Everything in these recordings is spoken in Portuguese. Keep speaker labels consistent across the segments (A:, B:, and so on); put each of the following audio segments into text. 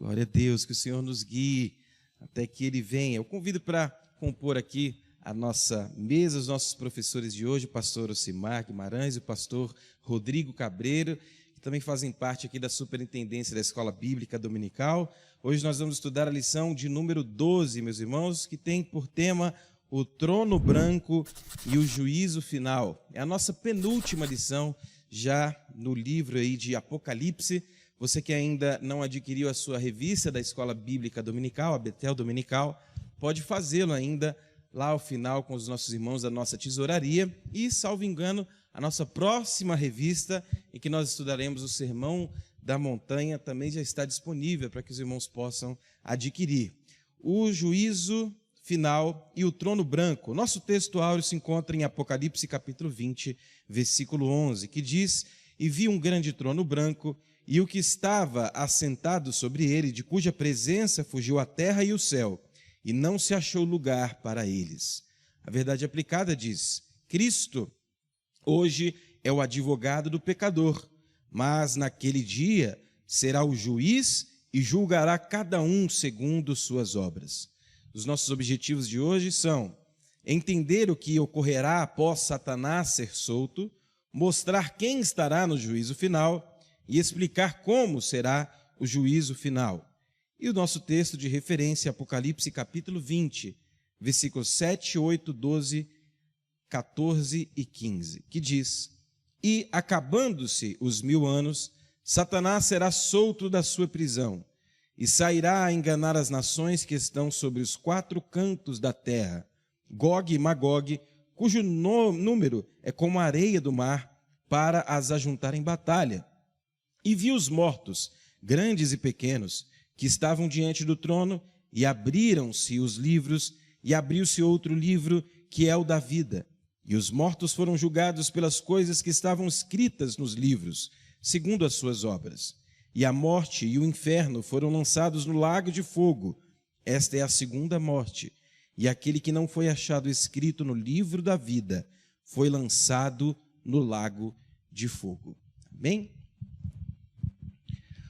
A: Glória a Deus, que o Senhor nos guie até que Ele venha. Eu convido para compor aqui a nossa mesa, os nossos professores de hoje, o pastor Ocimar Guimarães e o pastor Rodrigo Cabreiro, que também fazem parte aqui da superintendência da Escola Bíblica Dominical. Hoje nós vamos estudar a lição de número 12, meus irmãos, que tem por tema o trono branco e o juízo final. É a nossa penúltima lição já no livro aí de Apocalipse. Você que ainda não adquiriu a sua revista da Escola Bíblica Dominical, a Betel Dominical, pode fazê-lo ainda lá ao final com os nossos irmãos da nossa tesouraria. E, salvo engano, a nossa próxima revista, em que nós estudaremos o Sermão da Montanha, também já está disponível para que os irmãos possam adquirir. O juízo final e o trono branco. Nosso texto áureo se encontra em Apocalipse capítulo 20, versículo 11, que diz: "E vi um grande trono branco, e o que estava assentado sobre ele, de cuja presença fugiu a terra e o céu, e não se achou lugar para eles." A verdade aplicada diz: Cristo hoje é o advogado do pecador, mas naquele dia será o juiz e julgará cada um segundo suas obras. Os nossos objetivos de hoje são entender o que ocorrerá após Satanás ser solto, mostrar quem estará no juízo final e explicar como será o juízo final. E o nosso texto de referência, Apocalipse capítulo 20, versículos 7, 8, 12, 14 e 15, que diz: "E acabando-se os 1000 anos, Satanás será solto da sua prisão e sairá a enganar as nações que estão sobre os 4 cantos da terra, Gog e Magog, cujo número é como a areia do mar, para as ajuntar em batalha. E vi os mortos, grandes e pequenos, que estavam diante do trono, e abriram-se os livros, e abriu-se outro livro, que é o da vida. E os mortos foram julgados pelas coisas que estavam escritas nos livros, segundo as suas obras. E a morte e o inferno foram lançados no lago de fogo. Esta é a segunda morte. E aquele que não foi achado escrito no livro da vida foi lançado no lago de fogo." Amém?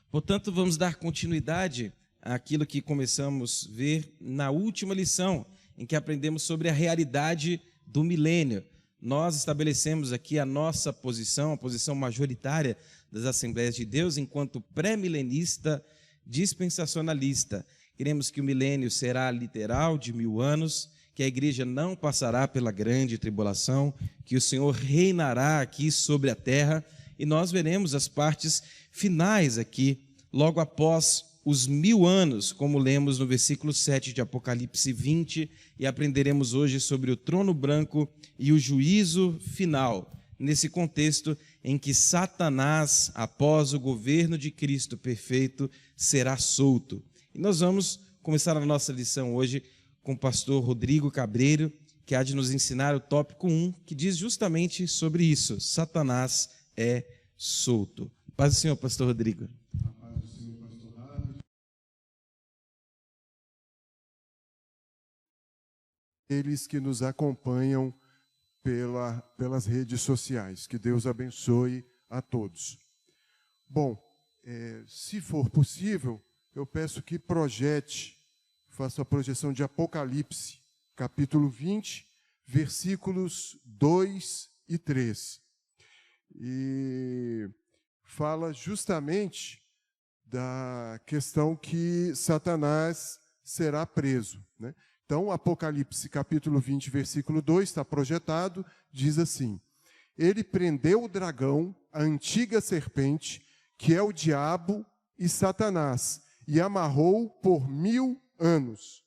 A: Portanto, vamos dar continuidade àquilo que começamos a ver na última lição, em que aprendemos sobre a realidade do milênio. Nós estabelecemos aqui a nossa posição, a posição majoritária das Assembleias de Deus, enquanto pré-milenista dispensacionalista. Queremos que o milênio será literal, de 1000 anos, que a igreja não passará pela grande tribulação, que o Senhor reinará aqui sobre a terra, e nós veremos as partes finais aqui, logo após os 1000 anos, como lemos no versículo 7 de Apocalipse 20, e aprenderemos hoje sobre o trono branco e o juízo final, nesse contexto em que Satanás, após o governo de Cristo perfeito, será solto. E nós vamos começar a nossa lição hoje com o pastor Rodrigo Cabreiro, que há de nos ensinar o tópico 1, que diz justamente sobre isso: Satanás é solto. Paz do Senhor, pastor Rodrigo.
B: A paz do Senhor, pastor Harley. Eles que nos acompanham pelas redes sociais. Que Deus abençoe a todos. Bom, se for possível, eu peço que faça a projeção de Apocalipse, capítulo 20, versículos 2 e 3. E fala justamente da questão que Satanás será preso, né? Então, Apocalipse capítulo 20, versículo 2, está projetado, diz assim: "Ele prendeu o dragão, a antiga serpente, que é o diabo e Satanás, e amarrou por 1000 anos,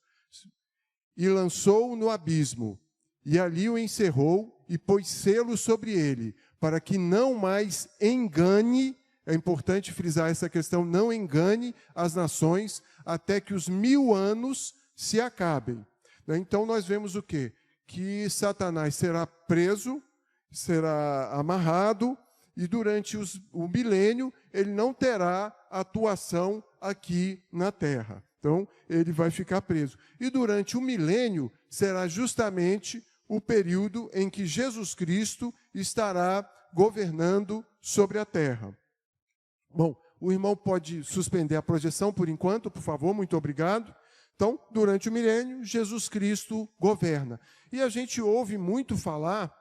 B: e lançou-o no abismo, e ali o encerrou, e pôs selo sobre ele, para que não mais engane", é importante frisar essa questão, não engane as nações, até que os 1000 anos se acabem. Então nós vemos o quê? Que Satanás será preso, será amarrado, e durante o milênio ele não terá atuação aqui na terra. Então ele vai ficar preso. E durante o milênio será justamente o período em que Jesus Cristo estará governando sobre a terra. Bom, O irmão pode suspender a projeção por enquanto, por favor, muito obrigado. Então, durante o milênio, Jesus Cristo governa. E a gente ouve muito falar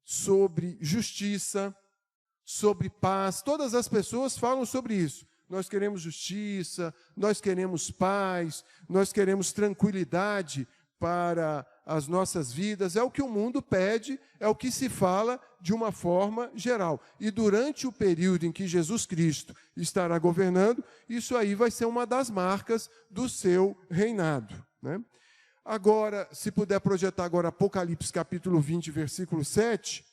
B: sobre justiça, sobre paz. Todas as pessoas falam sobre isso. Nós queremos justiça, nós queremos paz, nós queremos tranquilidade para as nossas vidas. É o que o mundo pede, é o que se fala de uma forma geral. E durante o período em que Jesus Cristo estará governando, isso aí vai ser uma das marcas do seu reinado, né? Agora, se puder projetar agora Apocalipse capítulo 20, versículo 7,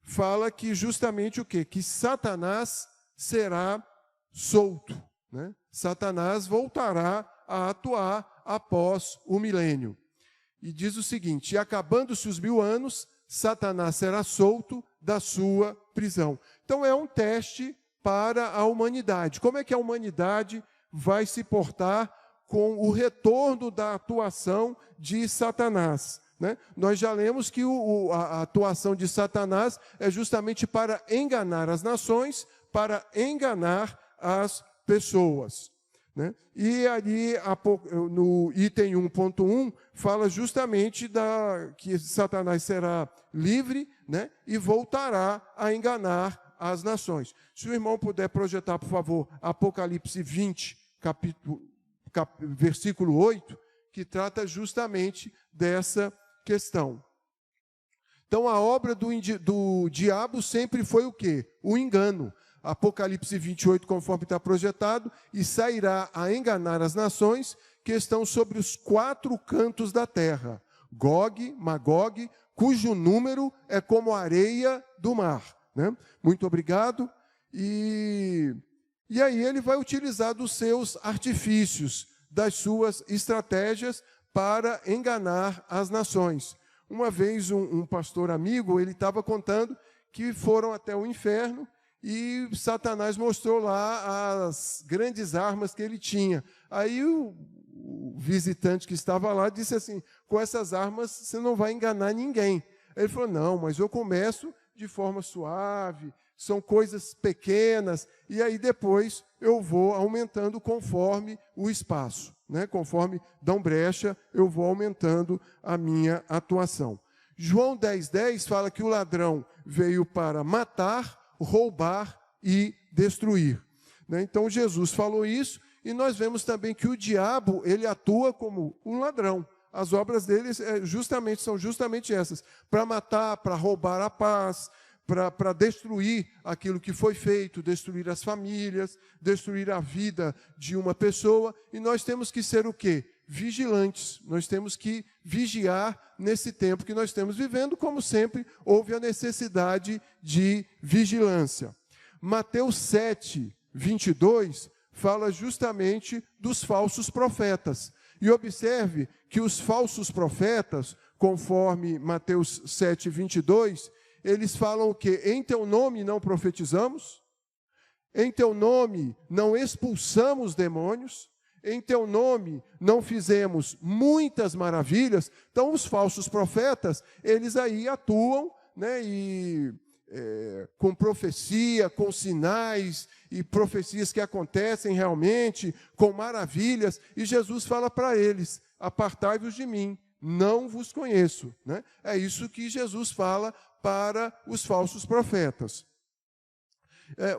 B: fala que justamente o quê? Que Satanás será solto, né? Satanás voltará a atuar após o milênio. E diz o seguinte: e acabando-se os 1000 anos, Satanás será solto da sua prisão. Então é um teste para a humanidade. Como é que a humanidade vai se portar com o retorno da atuação de Satanás, né? Nós já lemos que a atuação de Satanás é justamente para enganar as nações, para enganar as pessoas, né? E ali, no item 1.1, fala justamente que Satanás será livre, né? E voltará a enganar as nações. Se o irmão puder projetar, por favor, Apocalipse 20, versículo 8, que trata justamente dessa questão. Então, a obra do diabo sempre foi o quê? O engano. Apocalipse 28, conforme está projetado, e sairá a enganar as nações que estão sobre os 4 cantos da terra, Gog, Magog, cujo número é como a areia do mar, né? Muito obrigado. E aí ele vai utilizar dos seus artifícios, das suas estratégias para enganar as nações. Uma vez um pastor amigo, ele estava contando que foram até o inferno e Satanás mostrou lá as grandes armas que ele tinha. Aí o visitante que estava lá disse assim: com essas armas você não vai enganar ninguém. Ele falou: não, mas eu começo de forma suave, são coisas pequenas, e aí depois eu vou aumentando conforme o espaço, né? Conforme dão brecha, eu vou aumentando a minha atuação. João 10:10 fala que o ladrão veio para matar, roubar e destruir, né? Então Jesus falou isso, e nós vemos também que o diabo, ele atua como um ladrão. As obras dele são justamente essas: para matar, para roubar a paz, para destruir aquilo que foi feito, destruir as famílias, destruir a vida de uma pessoa. E nós temos que ser o quê? Vigilantes. Nós temos que vigiar nesse tempo que nós estamos vivendo, como sempre houve a necessidade de vigilância. Mateus 7, 22, fala justamente dos falsos profetas. E observe que os falsos profetas, conforme Mateus 7, 22, eles falam o quê? Em teu nome não profetizamos, em teu nome não expulsamos demônios, em teu nome não fizemos muitas maravilhas. Então, os falsos profetas, eles aí atuam, né, com profecia, com sinais e profecias que acontecem realmente, com maravilhas, e Jesus fala para eles: apartai-vos de mim, não vos conheço, né? É isso que Jesus fala para os falsos profetas.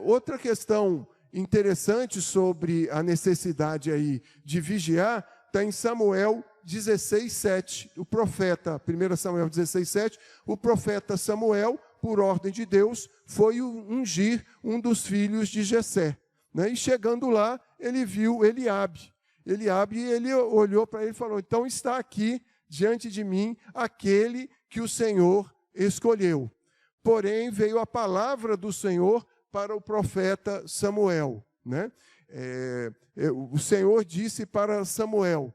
B: Outra questão interessante sobre a necessidade aí de vigiar está em Samuel 16:7. O profeta, 1 Samuel 16:7, o profeta Samuel, por ordem de Deus, foi ungir um dos filhos de Jessé, né? E chegando lá, ele viu Eliabe. Ele olhou para ele e falou: então está aqui diante de mim aquele que o Senhor escolheu. Porém, veio a palavra do Senhor para o profeta Samuel, né? O Senhor disse para Samuel,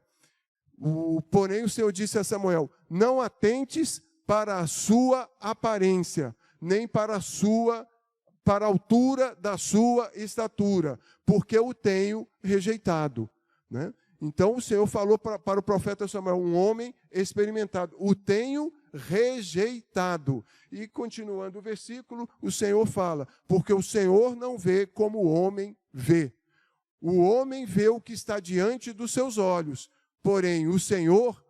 B: porém o Senhor disse a Samuel: não atentes para a sua aparência, nem para a altura da sua estatura, porque eu tenho rejeitado, né? Então o Senhor falou para o profeta Samuel, um homem experimentado: o tenho rejeitado. E continuando o versículo, o Senhor fala: porque o Senhor não vê como o homem vê. O homem vê o que está diante dos seus olhos, porém o Senhor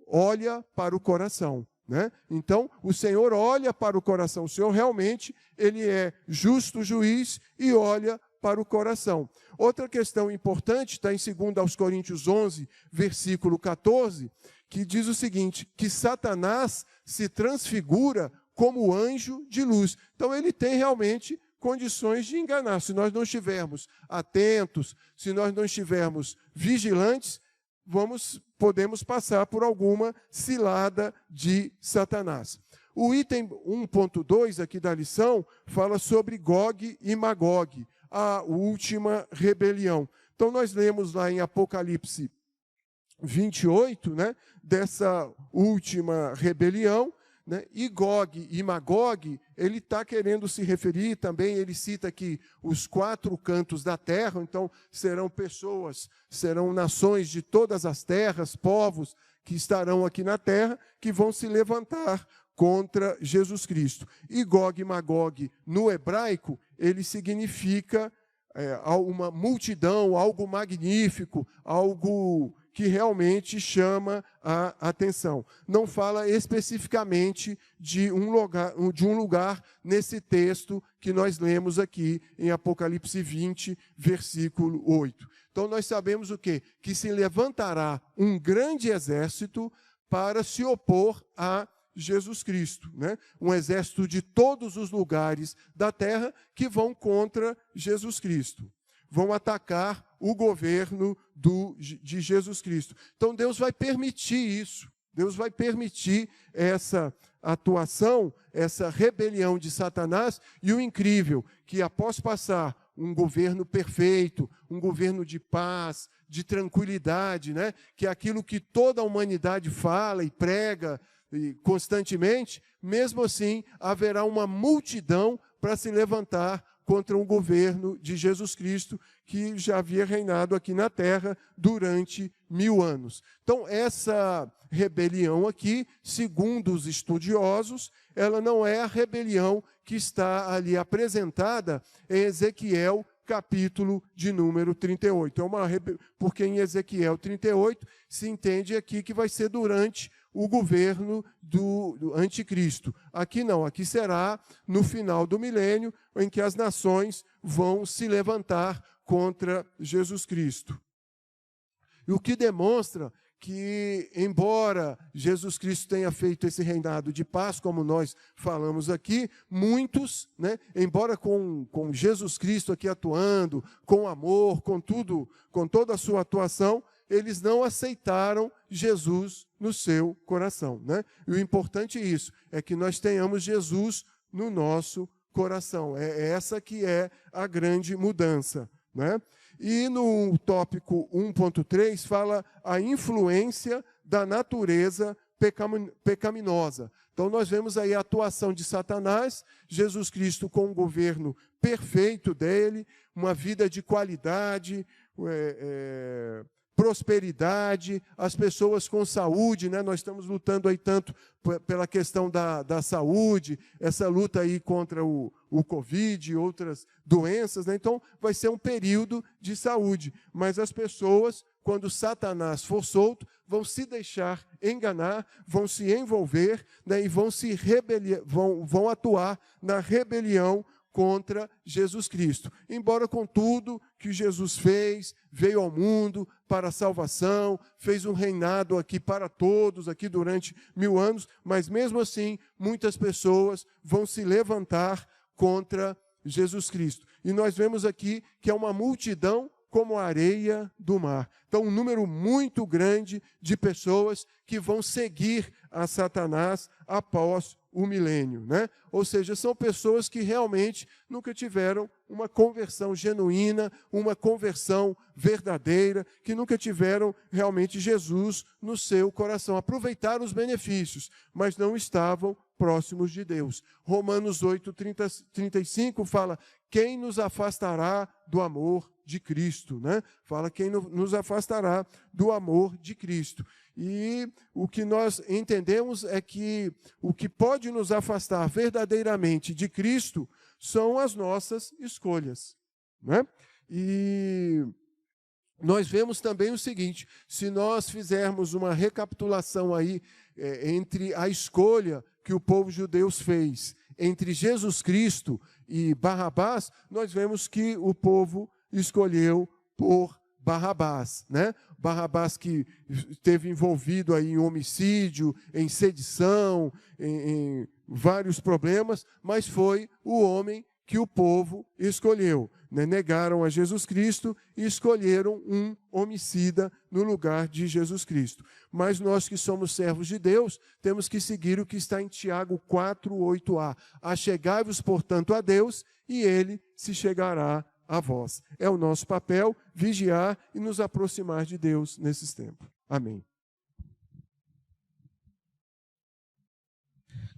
B: olha para o coração. Né? Então, o Senhor olha para o coração. O Senhor realmente, ele é justo juiz e olha para o coração. Outra questão importante está em 2 Coríntios 11, versículo 14, que diz o seguinte, que Satanás se transfigura como anjo de luz. Então, ele tem realmente condições de enganar. Se nós não estivermos atentos, se nós não estivermos vigilantes, podemos passar por alguma cilada de Satanás. O item 1.2 aqui da lição fala sobre Gog e Magog, a última rebelião. Então, nós lemos lá em Apocalipse 28, né, dessa última rebelião, né, e Gog e Magog, ele está querendo se referir também, ele cita aqui os 4 cantos da terra, então serão pessoas, serão nações de todas as terras, povos que estarão aqui na terra, que vão se levantar contra Jesus Cristo. E Gog e Magog, no hebraico, ele significa uma multidão, algo magnífico, algo que realmente chama a atenção. Não fala especificamente de um lugar nesse texto que nós lemos aqui em Apocalipse 20, versículo 8. Então nós sabemos o quê? Que se levantará um grande exército para se opor a Jesus Cristo, né? Um exército de todos os lugares da terra que vão contra Jesus Cristo. Vão atacar o governo de Jesus Cristo. Então Deus vai permitir isso. Deus vai permitir essa atuação, essa rebelião de Satanás, e o incrível, que após passar um governo perfeito, um governo de paz, de tranquilidade, né? Que é aquilo que toda a humanidade fala e prega constantemente, mesmo assim haverá uma multidão para se levantar contra um governo de Jesus Cristo que já havia reinado aqui na terra durante 1000 anos. Então, essa rebelião aqui, segundo os estudiosos, ela não é a rebelião que está ali apresentada em Ezequiel, capítulo de número 38. Porque em Ezequiel 38 se entende aqui que vai ser durante o governo do anticristo. Aqui não, aqui será no final do milênio, em que as nações vão se levantar contra Jesus Cristo. E o que demonstra que, embora Jesus Cristo tenha feito esse reinado de paz, como nós falamos aqui, muitos, né, embora com Jesus Cristo aqui atuando, com amor, com tudo, com toda a sua atuação, eles não aceitaram Jesus no seu coração, né? E o importante é isso, é que nós tenhamos Jesus no nosso coração. É essa que é a grande mudança, né? E no tópico 1.3 fala a influência da natureza pecaminosa. Então nós vemos aí a atuação de Satanás, Jesus Cristo com o governo perfeito dele, uma vida de qualidade, prosperidade, as pessoas com saúde, né? Nós estamos lutando aí tanto pela questão da saúde, essa luta aí contra o Covid e outras doenças, né? Então vai ser um período de saúde, mas as pessoas, quando Satanás for solto, vão se deixar enganar, vão se envolver, né? E vão atuar na rebelião contra Jesus Cristo. Embora com tudo que Jesus fez, veio ao mundo para a salvação, fez um reinado aqui para todos, aqui durante 1000 anos, mas mesmo assim, muitas pessoas vão se levantar contra Jesus Cristo. E nós vemos aqui que é uma multidão como a areia do mar. Então, um número muito grande de pessoas que vão seguir a Satanás após o milênio, né? Ou seja, são pessoas que realmente nunca tiveram uma conversão genuína, uma conversão verdadeira, que nunca tiveram realmente Jesus no seu coração. Aproveitaram os benefícios, mas não estavam próximos de Deus. Romanos 8:35 fala: quem nos afastará do amor de Cristo, né? Fala quem nos afastará do amor de Cristo. E o que nós entendemos é que o que pode nos afastar verdadeiramente de Cristo são as nossas escolhas, né? E nós vemos também o seguinte: se nós fizermos uma recapitulação aí entre a escolha que o povo judeu fez entre Jesus Cristo e Barrabás, nós vemos que o povo escolheu por Barrabás, né? Barrabás que esteve envolvido aí em homicídio, em sedição, em vários problemas, mas foi o homem que o povo escolheu, né? Negaram a Jesus Cristo e escolheram um homicida no lugar de Jesus Cristo. Mas nós que somos servos de Deus, temos que seguir o que está em Tiago 4:8a. Achegai-vos, portanto, a Deus, e ele se chegará a vós. É o nosso papel vigiar e nos aproximar de Deus nesses tempos. Amém.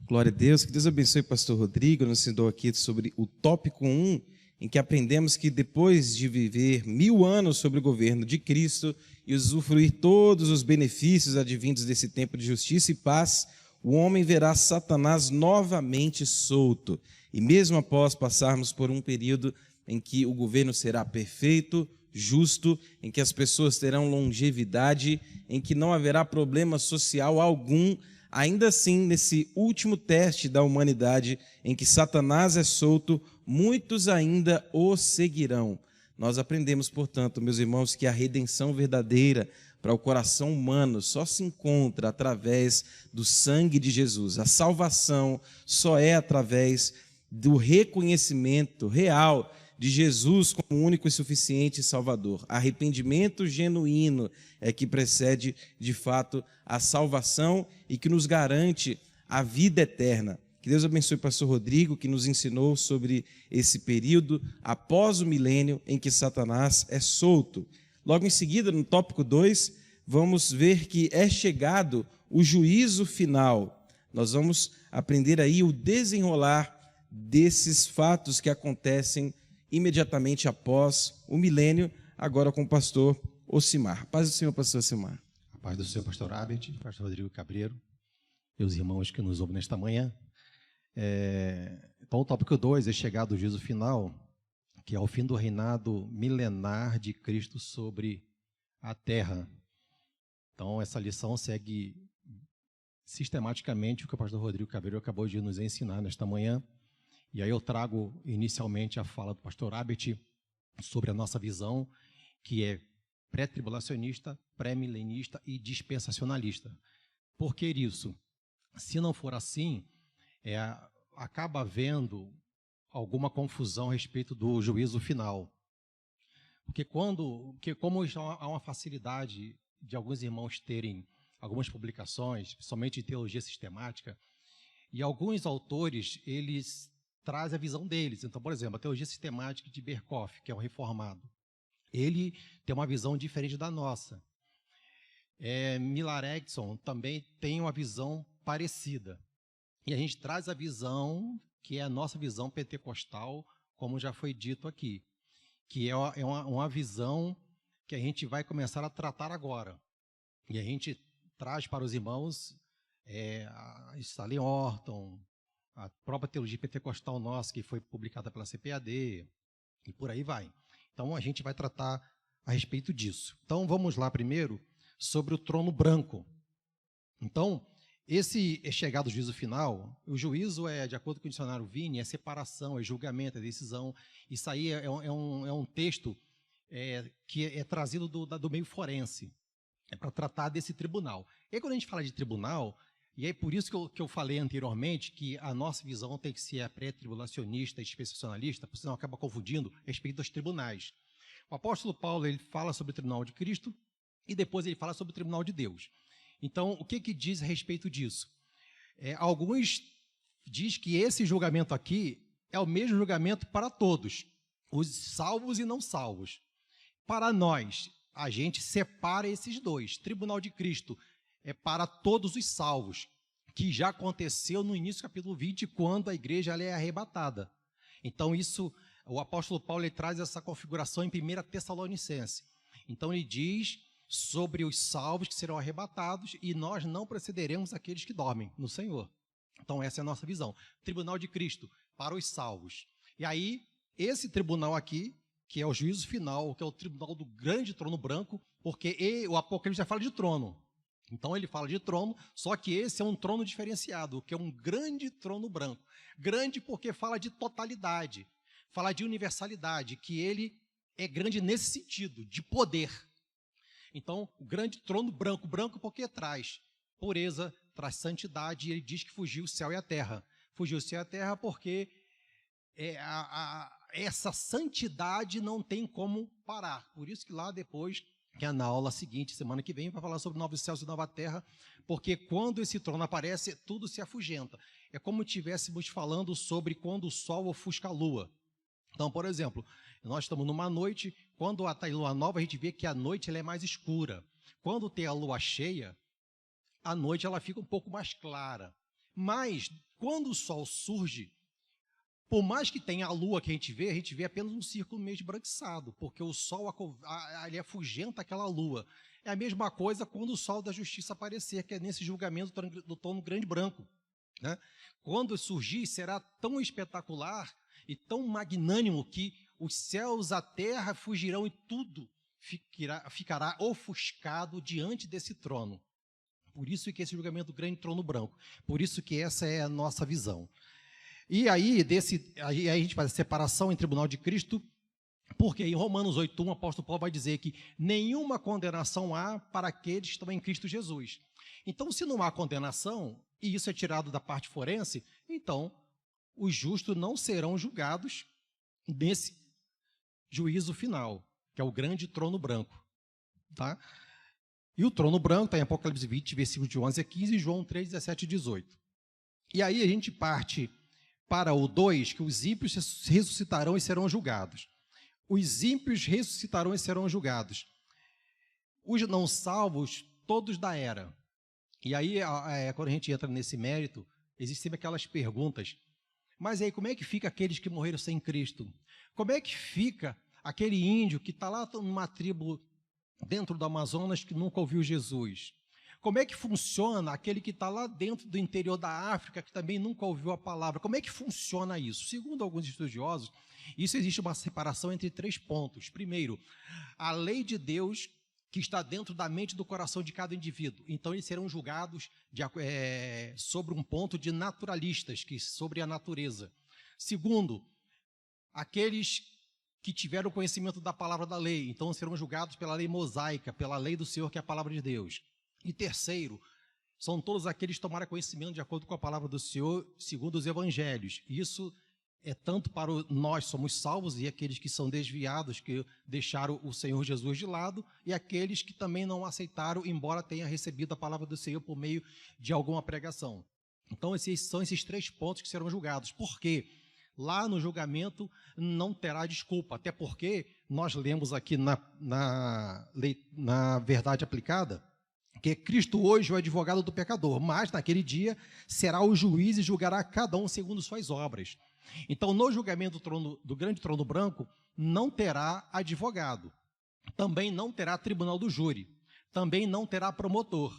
A: Glória a Deus, que Deus abençoe o pastor Rodrigo, nos ensinou aqui sobre o tópico 1, em que aprendemos que depois de viver 1000 anos sobre o governo de Cristo e usufruir todos os benefícios advindos desse tempo de justiça e paz, o homem verá Satanás novamente solto. E mesmo após passarmos por um período em que o governo será perfeito, justo, em que as pessoas terão longevidade, em que não haverá problema social algum, ainda assim, nesse último teste da humanidade, em que Satanás é solto, muitos ainda o seguirão. Nós aprendemos, portanto, meus irmãos, que a redenção verdadeira para o coração humano só se encontra através do sangue de Jesus. A salvação só é através do reconhecimento real de Jesus como o único e suficiente Salvador. Arrependimento genuíno é que precede, de fato, a salvação e que nos garante a vida eterna. Que Deus abençoe o pastor Rodrigo, que nos ensinou sobre esse período após o milênio em que Satanás é solto. Logo em seguida, no tópico 2, vamos ver que é chegado o juízo final. Nós vamos aprender aí o desenrolar desses fatos que acontecem imediatamente após o milênio, agora com o pastor Ocimar. Paz do Senhor, pastor Ocimar.
C: A paz do Senhor, pastor Abet, pastor Rodrigo Cabreiro, meus irmãos que nos ouvem nesta manhã. Então, o tópico 2 é chegado o juízo final, que é o fim do reinado milenar de Cristo sobre a terra. Então, essa lição segue sistematicamente o que o pastor Rodrigo Cabreiro acabou de nos ensinar nesta manhã. E aí eu trago inicialmente a fala do pastor Abet sobre a nossa visão, que é pré-tribulacionista, pré-milenista e dispensacionalista. Por que isso? Se não for assim, acaba havendo alguma confusão a respeito do juízo final. Porque como há uma facilidade de alguns irmãos terem algumas publicações, principalmente de teologia sistemática, e alguns autores, eles trazem a visão deles. Então, por exemplo, a teologia sistemática de Berkhof, que é um reformado, ele tem uma visão diferente da nossa. Millard Erickson também tem uma visão parecida. E a gente traz a visão que é a nossa visão pentecostal, como já foi dito aqui, que é uma visão que a gente vai começar a tratar agora. E a gente traz para os irmãos a Stanley Orton, a própria teologia pentecostal nossa, que foi publicada pela CPAD, e por aí vai. Então, a gente vai tratar a respeito disso. Então, vamos lá primeiro sobre o trono branco. Então, esse é chegado o juízo final. O juízo de acordo com o dicionário Vini, é separação, é julgamento, é decisão. Isso aí é um texto que é trazido do meio forense, para tratar desse tribunal. E aí, quando a gente fala de tribunal, e é por isso que eu falei anteriormente que a nossa visão tem que ser a pré-tribulacionista e dispensacionalista, porque senão acaba confundindo a respeito dos tribunais. O apóstolo Paulo, ele fala sobre o tribunal de Cristo e depois ele fala sobre o tribunal de Deus. Então, o que diz a respeito disso? Alguns dizem que esse julgamento aqui é o mesmo julgamento para todos, os salvos e não salvos. Para nós, a gente separa esses dois. Tribunal de Cristo é para todos os salvos, que já aconteceu no início do capítulo 20, quando a igreja é arrebatada. Então, o apóstolo Paulo ele traz essa configuração em 1 Tessalonicenses. Então, ele diz sobre os salvos que serão arrebatados e nós não precederemos aqueles que dormem no Senhor. Então, essa é a nossa visão. Tribunal de Cristo para os salvos. E aí, esse tribunal aqui, que é o juízo final, que é o tribunal do grande trono branco, porque o Apocalipse já fala de trono. Então ele fala de trono, só que esse é um trono diferenciado, que é um grande trono branco. Grande porque fala de totalidade, fala de universalidade, que ele é grande nesse sentido, de poder. Então, o grande trono branco, branco porque traz pureza, traz santidade, e ele diz que fugiu o céu e a terra. Fugiu o céu e a terra porque essa santidade não tem como parar. Por isso que lá depois, que é na aula seguinte, semana que vem, vai falar sobre novos céus e nova terra, porque quando esse trono aparece, tudo se afugenta. É como estivéssemos falando sobre quando o sol ofusca a lua. Então, por exemplo, nós estamos numa noite, quando está em lua nova, a gente vê que a noite ela é mais escura. Quando tem a lua cheia, a noite ela fica um pouco mais clara. Mas, quando o sol surge, por mais que tenha a lua que a gente vê apenas um círculo meio esbranquiçado, porque o sol ele afugenta aquela lua. É a mesma coisa quando o sol da justiça aparecer, que é nesse julgamento do trono grande branco, né? Quando surgir, será tão espetacular e tão magnânimo que os céus, a terra fugirão e tudo ficará ofuscado diante desse trono. Por isso que esse julgamento do grande trono branco, por isso que essa é a nossa visão. E aí a gente faz a separação em tribunal de Cristo, porque em Romanos 8:1 o apóstolo Paulo vai dizer que nenhuma condenação há para aqueles que estão em Cristo Jesus. Então, se não há condenação, e isso é tirado da parte forense, então os justos não serão julgados nesse juízo final, que é o grande trono branco. Tá? E o trono branco está em Apocalipse 20, versículos de 11 a 15, e João 3, 17 e 18. E aí a gente parte para o 2, que os ímpios ressuscitarão e serão julgados. Os ímpios ressuscitarão e serão julgados. Os não salvos, todos da era. E aí, quando a gente entra nesse mérito, existem sempre aquelas perguntas. Mas aí, como é que fica aqueles que morreram sem Cristo? Como é que fica aquele índio que está lá numa tribo dentro do Amazonas que nunca ouviu Jesus? Como é que funciona aquele que está lá dentro do interior da África que também nunca ouviu a palavra? Como é que funciona isso? Segundo alguns estudiosos, isso existe uma separação entre 3 pontos. Primeiro, a lei de Deus que está dentro da mente e do coração de cada indivíduo. Então, eles serão julgados sobre um ponto de naturalistas, sobre a natureza. Segundo, aqueles que tiveram conhecimento da palavra da lei, então serão julgados pela lei mosaica, pela lei do Senhor, que é a palavra de Deus. E terceiro, são todos aqueles que tomaram conhecimento de acordo com a palavra do Senhor, segundo os evangelhos. Isso é tanto para nós somos salvos e aqueles que são desviados, que deixaram o Senhor Jesus de lado, e aqueles que também não aceitaram, embora tenham recebido a palavra do Senhor por meio de alguma pregação. Então, são esses 3 pontos que serão julgados. Por quê? Lá no julgamento não terá desculpa, até porque nós lemos aqui na verdade aplicada, que Cristo hoje é o advogado do pecador, mas naquele dia será o juiz e julgará cada um segundo suas obras. Então, no julgamento do grande trono branco, não terá advogado, também não terá tribunal do júri, também não terá promotor,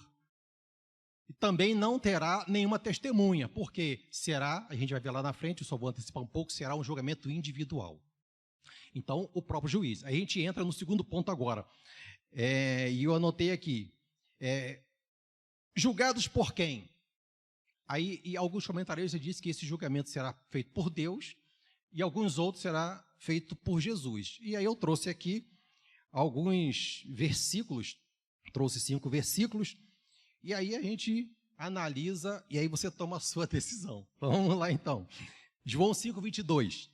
C: e também não terá nenhuma testemunha, porque será, a gente vai ver lá na frente, eu só vou antecipar um pouco, será um julgamento individual. Então, o próprio juiz. A gente entra no segundo ponto agora, e eu anotei aqui, julgados por quem? Aí, e alguns comentaristas dizem que esse julgamento será feito por Deus e alguns outros será feito por Jesus. E aí eu trouxe aqui alguns versículos, trouxe 5 versículos, e aí a gente analisa e aí você toma a sua decisão. Vamos lá então. João 5, 22.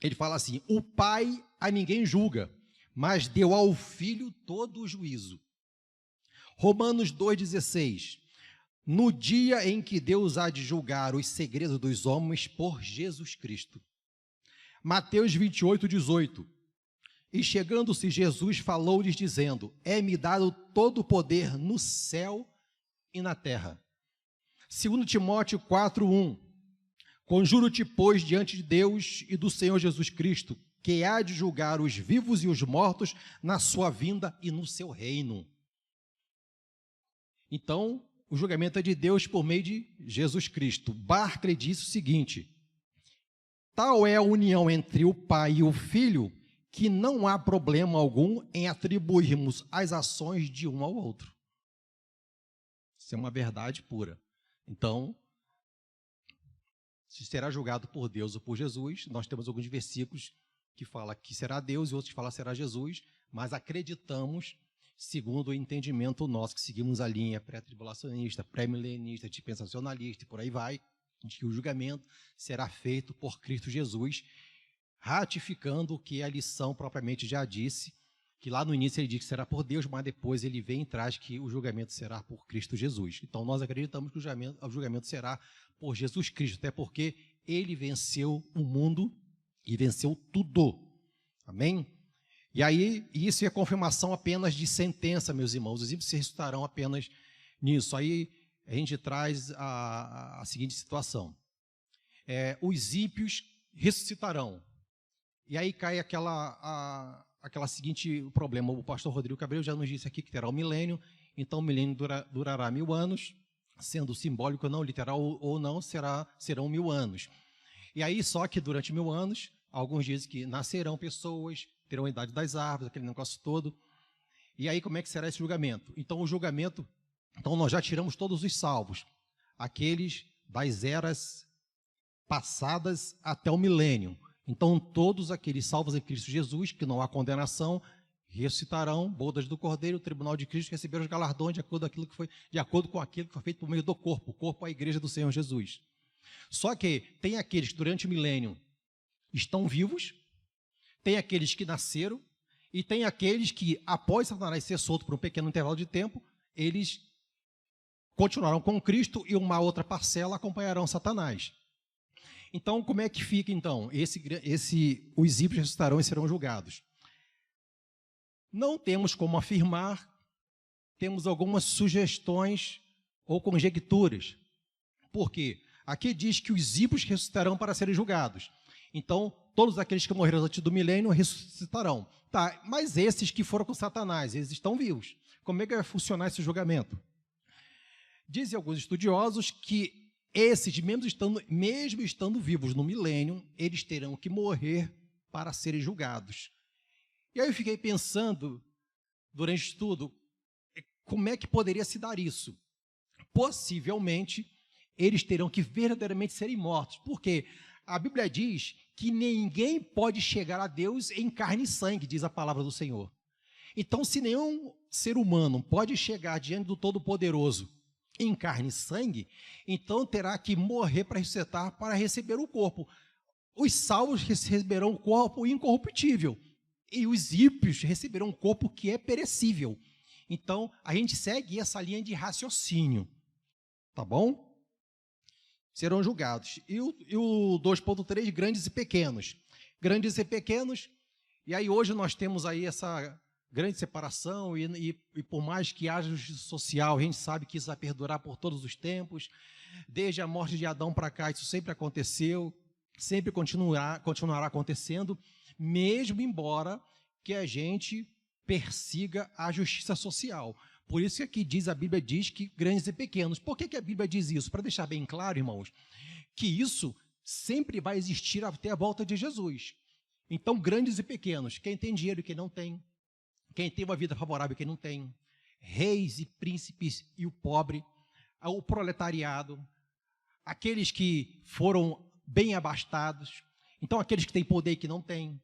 C: Ele fala assim: o Pai a ninguém julga, mas deu ao Filho todo o juízo. Romanos 2,16. No dia em que Deus há de julgar os segredos dos homens por Jesus Cristo. Mateus 28,18. E chegando-se Jesus, falou-lhes dizendo: é-me dado todo o poder no céu e na terra. 2 Timóteo 4,1. Conjuro-te, pois, diante de Deus e do Senhor Jesus Cristo, que há de julgar os vivos e os mortos na sua vinda e no seu reino. Então, o julgamento é de Deus por meio de Jesus Cristo. Barclay disse o seguinte: tal é a união entre o Pai e o Filho, que não há problema algum em atribuirmos as ações de um ao outro. Isso é uma verdade pura. Então, se será julgado por Deus ou por Jesus, nós temos alguns versículos que falam que será Deus e outros que falam que será Jesus, mas acreditamos, segundo o entendimento nosso, que seguimos a linha pré-tribulacionista, pré-milenista, dispensacionalista e por aí vai, de que o julgamento será feito por Cristo Jesus, ratificando o que a lição propriamente já disse, que lá no início ele diz que será por Deus, mas depois ele vem e traz que o julgamento será por Cristo Jesus. Então nós acreditamos que o julgamento será por Jesus Cristo, até porque ele venceu o mundo e venceu tudo. Amém? E aí, isso é confirmação apenas de sentença, meus irmãos. Os ímpios se ressuscitarão apenas nisso. Aí a gente traz a seguinte situação. Os ímpios ressuscitarão. E aí cai aquela seguinte problema. O pastor Rodrigo Cabreiro já nos disse aqui que terá o milênio, então o milênio durará 1000 anos, sendo simbólico ou não, literal ou não, serão 1000 anos. E aí, só que durante 1000 anos, alguns dizem que nascerão pessoas, terão a idade das árvores, aquele negócio todo. E aí, como é que será esse julgamento? Então, nós já tiramos todos os salvos, aqueles das eras passadas até o milênio. Então, todos aqueles salvos em Cristo Jesus, que não há condenação, ressuscitarão, bodas do Cordeiro, o tribunal de Cristo, receberam os galardões de acordo com aquilo que foi feito por meio do corpo. O corpo é a igreja do Senhor Jesus. Só que tem aqueles que durante o milênio estão vivos, tem aqueles que nasceram, e tem aqueles que, após Satanás ser solto por um pequeno intervalo de tempo, eles continuarão com Cristo e uma outra parcela acompanharão Satanás. Então, como é que fica, então? Os ímpios ressuscitarão e serão julgados. Não temos como afirmar, temos algumas sugestões ou conjecturas. Por quê? Aqui diz que os ímpios ressuscitarão para serem julgados. Então, todos aqueles que morreram antes do milênio ressuscitarão. Tá, mas esses que foram com Satanás, eles estão vivos. Como é que vai funcionar esse julgamento? Dizem alguns estudiosos que esses, mesmo estando vivos no milênio, eles terão que morrer para serem julgados. E aí eu fiquei pensando, durante o estudo, como é que poderia se dar isso? Possivelmente, eles terão que verdadeiramente serem mortos. Porque a Bíblia diz que ninguém pode chegar a Deus em carne e sangue, diz a palavra do Senhor. Então, se nenhum ser humano pode chegar diante do Todo-Poderoso em carne e sangue, então terá que morrer para ressuscitar, para receber o corpo. Os salvos receberão o corpo incorruptível, e os ímpios receberão um corpo que é perecível. Então, a gente segue essa linha de raciocínio. Tá bom? Serão julgados. E o 2.3, grandes e pequenos. Grandes e pequenos, e aí hoje nós temos aí essa grande separação, e por mais que haja justiça social, a gente sabe que isso vai perdurar por todos os tempos. Desde a morte de Adão para cá, isso sempre aconteceu, sempre continuará acontecendo, mesmo embora que a gente persiga a justiça social. Por isso que aqui a Bíblia diz que grandes e pequenos. Por que a Bíblia diz isso? Para deixar bem claro, irmãos, que isso sempre vai existir até a volta de Jesus. Então, grandes e pequenos, quem tem dinheiro e quem não tem, quem tem uma vida favorável e quem não tem, reis e príncipes e o pobre, o proletariado, aqueles que foram bem abastados, então aqueles que têm poder e que não têm,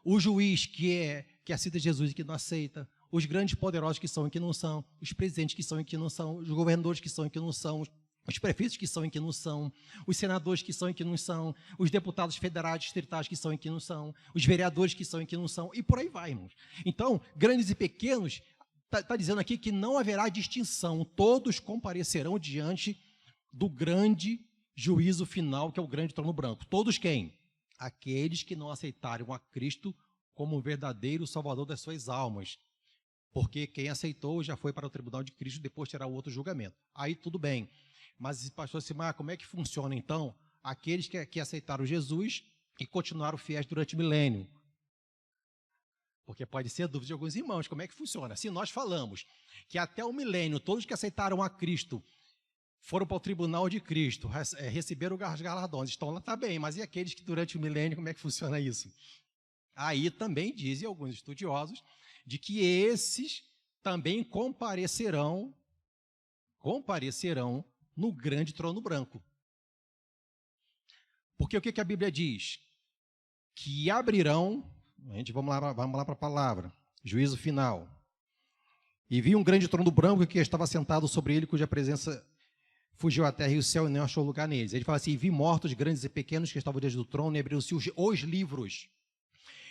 C: o juiz que aceita Jesus e que não aceita, os grandes poderosos que são e que não são, os presidentes que são e que não são, os governadores que são e que não são, os prefeitos que são e que não são, os senadores que são e que não são, os deputados federais, distritais que são e que não são, os vereadores que são e que não são, e por aí vai, irmãos. Então, grandes e pequenos, está dizendo aqui que não haverá distinção, todos comparecerão diante do grande juízo final, que é o grande trono branco. Todos quem? Aqueles que não aceitaram a Cristo como o verdadeiro Salvador das suas almas. Porque quem aceitou já foi para o tribunal de Cristo, depois terá outro julgamento. Aí tudo bem. Mas, pastor Simar, como é que funciona, então, aqueles que aceitaram Jesus e continuaram fiéis durante o milênio? Porque pode ser a dúvida de alguns irmãos, como é que funciona? Se nós falamos que até o milênio, todos que aceitaram a Cristo foram para o tribunal de Cristo, receberam os galardões, estão lá, está bem, mas e aqueles que durante o milênio, como é que funciona isso? Aí também dizem alguns estudiosos de que esses também comparecerão no grande trono branco. Porque o que a Bíblia diz? Que abrirão, vamos lá para a palavra, juízo final. E vi um grande trono branco que estava sentado sobre ele, cuja presença fugiu a terra e o céu e não achou lugar neles. Ele fala assim, e vi mortos, grandes e pequenos, que estavam diante do trono, e abriu-se os livros.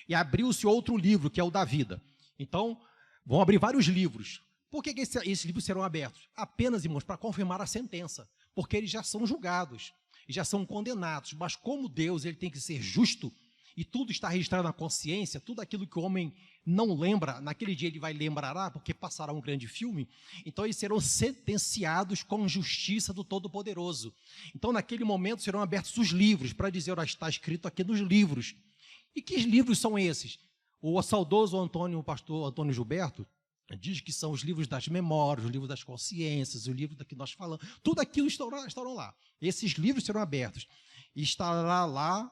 C: E abriu-se outro livro, que é o da vida. Então, vão abrir vários livros. Por que esses livros serão abertos? Apenas, irmãos, para confirmar a sentença. Porque eles já são julgados, e já são condenados. Mas como Deus ele tem que ser justo, e tudo está registrado na consciência, tudo aquilo que o homem não lembra, naquele dia ele vai lembrar, porque passará um grande filme, então eles serão sentenciados com justiça do Todo-Poderoso. Então, naquele momento, serão abertos os livros, para dizer, ora, está escrito aqui nos livros. E que livros são esses? O saudoso o pastor Antônio Gilberto, diz que são os livros das memórias, os livros das consciências, o livro da que nós falamos, tudo aquilo estarão lá. Esses livros serão abertos. E estará lá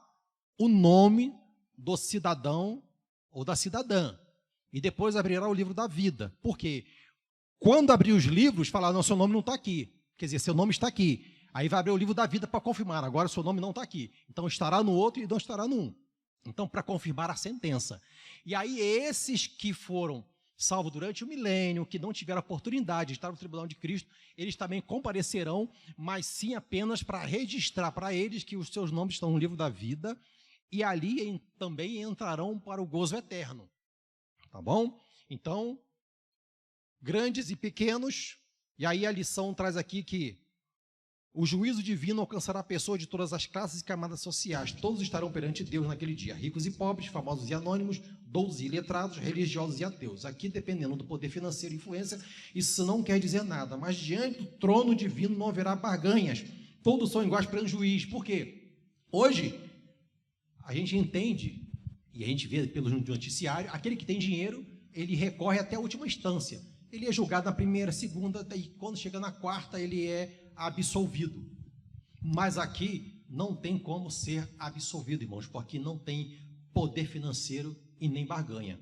C: o nome do cidadão ou da cidadã. E depois abrirá o livro da vida. Por quê? Quando abrir os livros, falar, não, seu nome não está aqui. Quer dizer, seu nome está aqui. Aí vai abrir o livro da vida para confirmar. Agora, seu nome não está aqui. Então, estará no outro e não estará no um. Então, para confirmar a sentença. E aí, esses que foram salvos durante o milênio, que não tiveram a oportunidade de estar no tribunal de Cristo, eles também comparecerão, mas sim apenas para registrar para eles que os seus nomes estão no livro da vida, e ali também entrarão para o gozo eterno. Tá bom? Então, grandes e pequenos, e aí a lição traz aqui que o juízo divino alcançará pessoas de todas as classes e camadas sociais. Todos estarão perante Deus naquele dia, ricos e pobres, famosos e anônimos, doutos e iletrados, religiosos e ateus. Aqui, dependendo do poder financeiro e influência, isso não quer dizer nada, mas diante do trono divino não haverá barganhas. Todos são iguais perante o juiz. Por quê? Hoje, a gente entende, e a gente vê pelo noticiário, aquele que tem dinheiro, ele recorre até a última instância. Ele é julgado na primeira, segunda, e quando chega na quarta, ele é absolvido. Mas aqui não tem como ser absolvido, irmãos, porque não tem poder financeiro e nem barganha.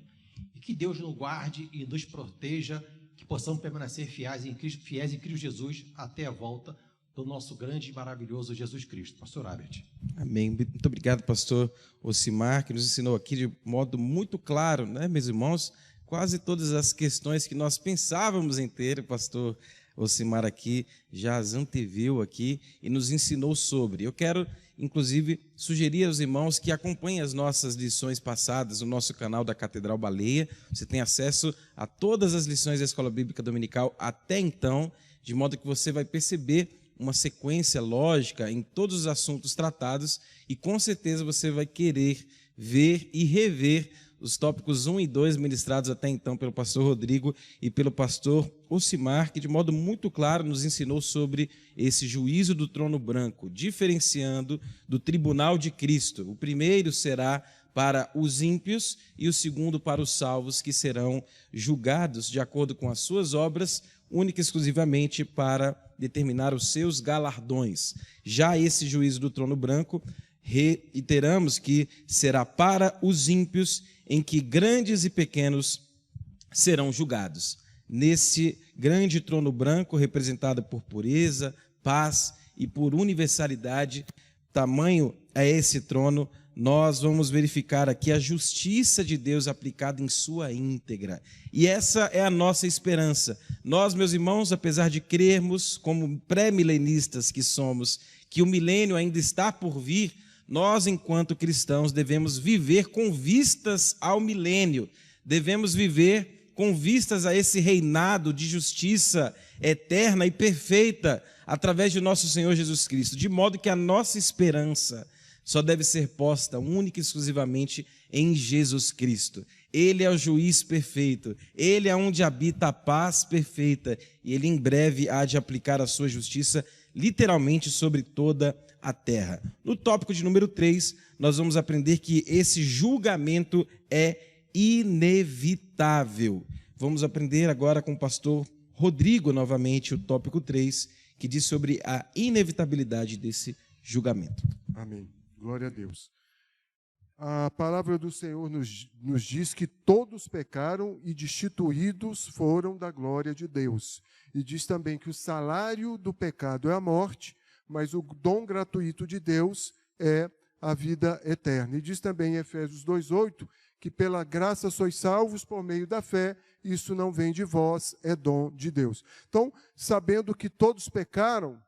C: E que Deus nos guarde e nos proteja, que possamos permanecer fiéis em Cristo Jesus até a volta do nosso grande e maravilhoso Jesus Cristo. Pastor Herbert.
A: Amém. Muito obrigado, pastor Ocimar, que nos ensinou aqui de modo muito claro, né, meus irmãos, quase todas as questões que nós pensávamos em ter, o pastor Ocimar aqui já as anteviu aqui e nos ensinou sobre. Eu quero, inclusive, sugerir aos irmãos que acompanhem as nossas lições passadas no nosso canal da Catedral Baleia. Você tem acesso a todas as lições da Escola Bíblica Dominical até então, de modo que você vai perceber uma sequência lógica em todos os assuntos tratados e com certeza você vai querer ver e rever os tópicos 1 e 2 ministrados até então pelo pastor Rodrigo e pelo pastor Ocimar, que de modo muito claro nos ensinou sobre esse juízo do trono branco, diferenciando do tribunal de Cristo. O primeiro será para os ímpios e o segundo para os salvos, que serão julgados de acordo com as suas obras, única e exclusivamente para determinar os seus galardões. Já esse juízo do trono branco, reiteramos que será para os ímpios, em que grandes e pequenos serão julgados. Nesse grande trono branco, representado por pureza, paz e por universalidade, tamanho é esse trono, nós vamos verificar aqui a justiça de Deus aplicada em sua íntegra. E essa é a nossa esperança. Nós, meus irmãos, apesar de crermos, como pré-milenistas que somos, que o milênio ainda está por vir, nós, enquanto cristãos, devemos viver com vistas ao milênio, devemos viver com vistas a esse reinado de justiça eterna e perfeita através de nosso Senhor Jesus Cristo, de modo que a nossa esperança só deve ser posta única e exclusivamente em Jesus Cristo. Ele é o juiz perfeito, ele é onde habita a paz perfeita e ele em breve há de aplicar a sua justiça literalmente sobre toda a terra. No tópico de número 3, nós vamos aprender que esse julgamento é inevitável. Vamos aprender agora com o pastor Rodrigo, novamente, o tópico 3, que diz sobre a inevitabilidade desse julgamento.
B: Amém. Glória a Deus. A palavra do Senhor nos diz que todos pecaram e destituídos foram da glória de Deus. E diz também que o salário do pecado é a morte, mas o dom gratuito de Deus é a vida eterna. E diz também em Efésios 2:8 que pela graça sois salvos por meio da fé, isso não vem de vós, é dom de Deus. Então, sabendo que todos pecaram,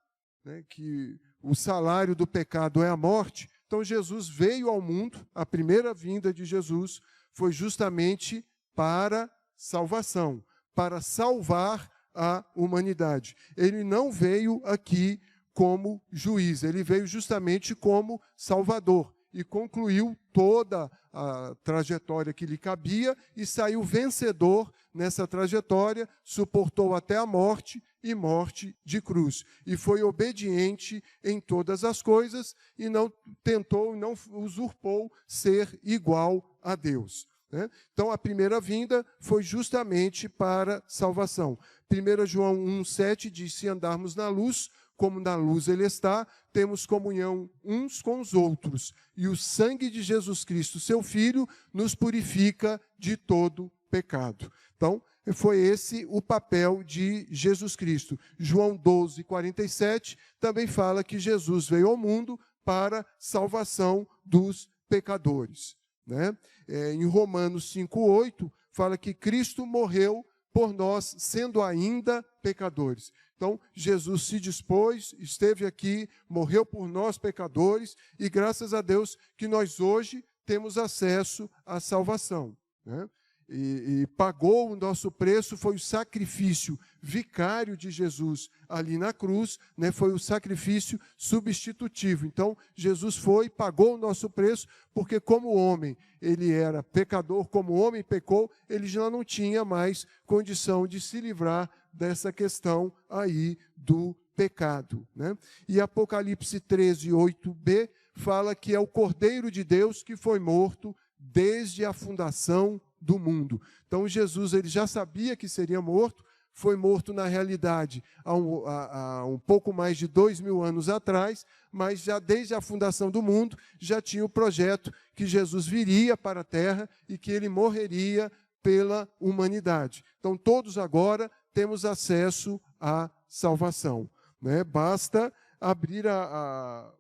B: né, que o salário do pecado é a morte, então Jesus veio ao mundo, a primeira vinda de Jesus foi justamente para salvação, para salvar a humanidade. Ele não veio aqui como juiz, ele veio justamente como salvador e concluiu toda a trajetória que lhe cabia e saiu vencedor nessa trajetória, suportou até a morte e morte de cruz. E foi obediente em todas as coisas e não tentou, não usurpou ser igual a Deus. Né? Então, a primeira vinda foi justamente para salvação. 1 João 1,7 diz, se andarmos na luz, como na luz ele está, temos comunhão uns com os outros. E o sangue de Jesus Cristo, seu Filho, nos purifica de todo pecado. Então, foi esse o papel de Jesus Cristo. João 12:47 também fala que Jesus veio ao mundo para salvação dos pecadores. Né? Em Romanos 5:8 fala que Cristo morreu por nós, sendo ainda pecadores. Então, Jesus se dispôs, esteve aqui, morreu por nós, pecadores, e graças a Deus que nós hoje temos acesso à salvação. Né? E pagou o nosso preço, foi o sacrifício vicário de Jesus ali na cruz, né? Foi o sacrifício substitutivo. Então, Jesus foi, pagou o nosso preço, porque como homem, ele era pecador, como homem pecou, ele já não tinha mais condição de se livrar dessa questão aí do pecado. Né? E Apocalipse 13:8b fala que é o Cordeiro de Deus que foi morto desde a fundação do mundo. Então, Jesus ele já sabia que seria morto, foi morto na realidade há um pouco mais de 2000 anos atrás, mas já desde a fundação do mundo já tinha o projeto que Jesus viria para a terra e que ele morreria pela humanidade. Então, todos agora temos acesso à salvação. Né? Basta abrir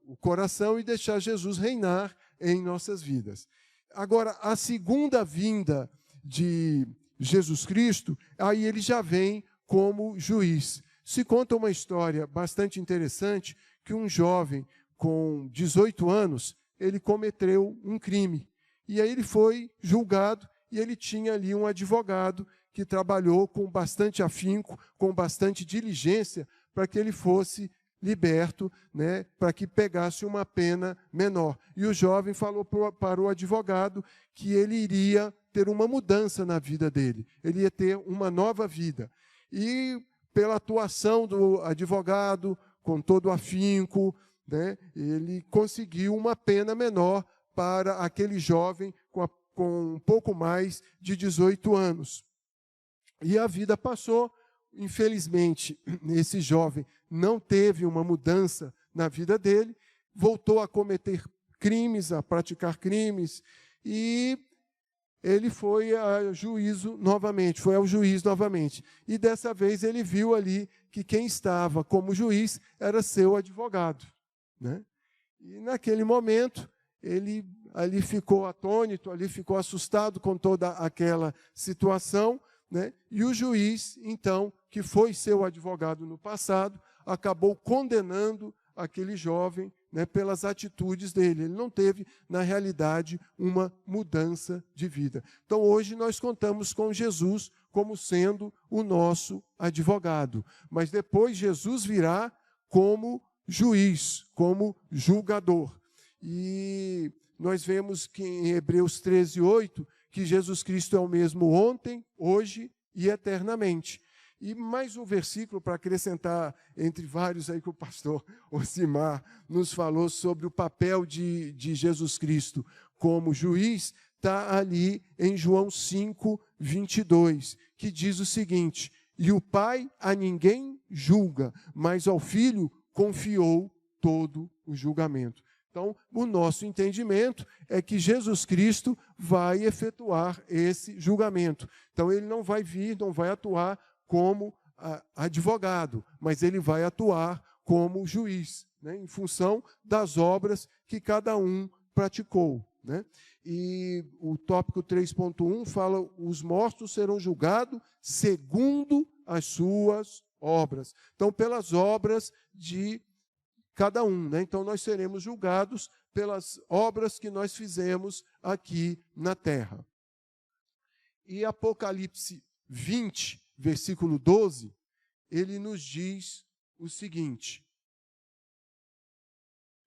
B: o coração e deixar Jesus reinar em nossas vidas. Agora, a segunda vinda de Jesus Cristo, aí ele já vem como juiz. Se conta uma história bastante interessante, que um jovem com 18 anos, ele cometeu um crime. E aí ele foi julgado e ele tinha ali um advogado que trabalhou com bastante afinco, com bastante diligência, para que ele fosse liberto, né, para que pegasse uma pena menor. E o jovem falou para o advogado que ele iria ter uma mudança na vida dele, ele ia ter uma nova vida. E pela atuação do advogado, com todo o afinco, né, ele conseguiu uma pena menor para aquele jovem com um pouco mais de 18 anos. E a vida passou. Infelizmente, esse jovem não teve uma mudança na vida dele, voltou a cometer crimes, a praticar crimes, e ele foi ao juiz novamente. E dessa vez ele viu ali que quem estava como juiz era seu advogado. Né? E naquele momento, ele ali ficou atônito, ali ficou assustado com toda aquela situação, né? E o juiz, então, que foi seu advogado no passado, acabou condenando aquele jovem, né, pelas atitudes dele. Ele não teve, na realidade, uma mudança de vida. Então, hoje nós contamos com Jesus como sendo o nosso advogado. Mas depois Jesus virá como juiz, como julgador. E nós vemos que em Hebreus 13:8, que Jesus Cristo é o mesmo ontem, hoje e eternamente. E mais um versículo para acrescentar entre vários aí que o pastor Osimar nos falou sobre o papel de Jesus Cristo como juiz, está ali em João 5:22, que diz o seguinte: e o Pai a ninguém julga, mas ao Filho confiou todo o julgamento. Então, o nosso entendimento é que Jesus Cristo vai efetuar esse julgamento. Então, ele não vai vir, não vai atuar como advogado, mas ele vai atuar como juiz, né, em função das obras que cada um praticou, né? E o tópico 3.1 fala: os mortos serão julgados segundo as suas obras. Então, pelas obras de cada um, né? Então, nós seremos julgados pelas obras que nós fizemos aqui na terra. E Apocalipse 20, versículo 12, ele nos diz o seguinte: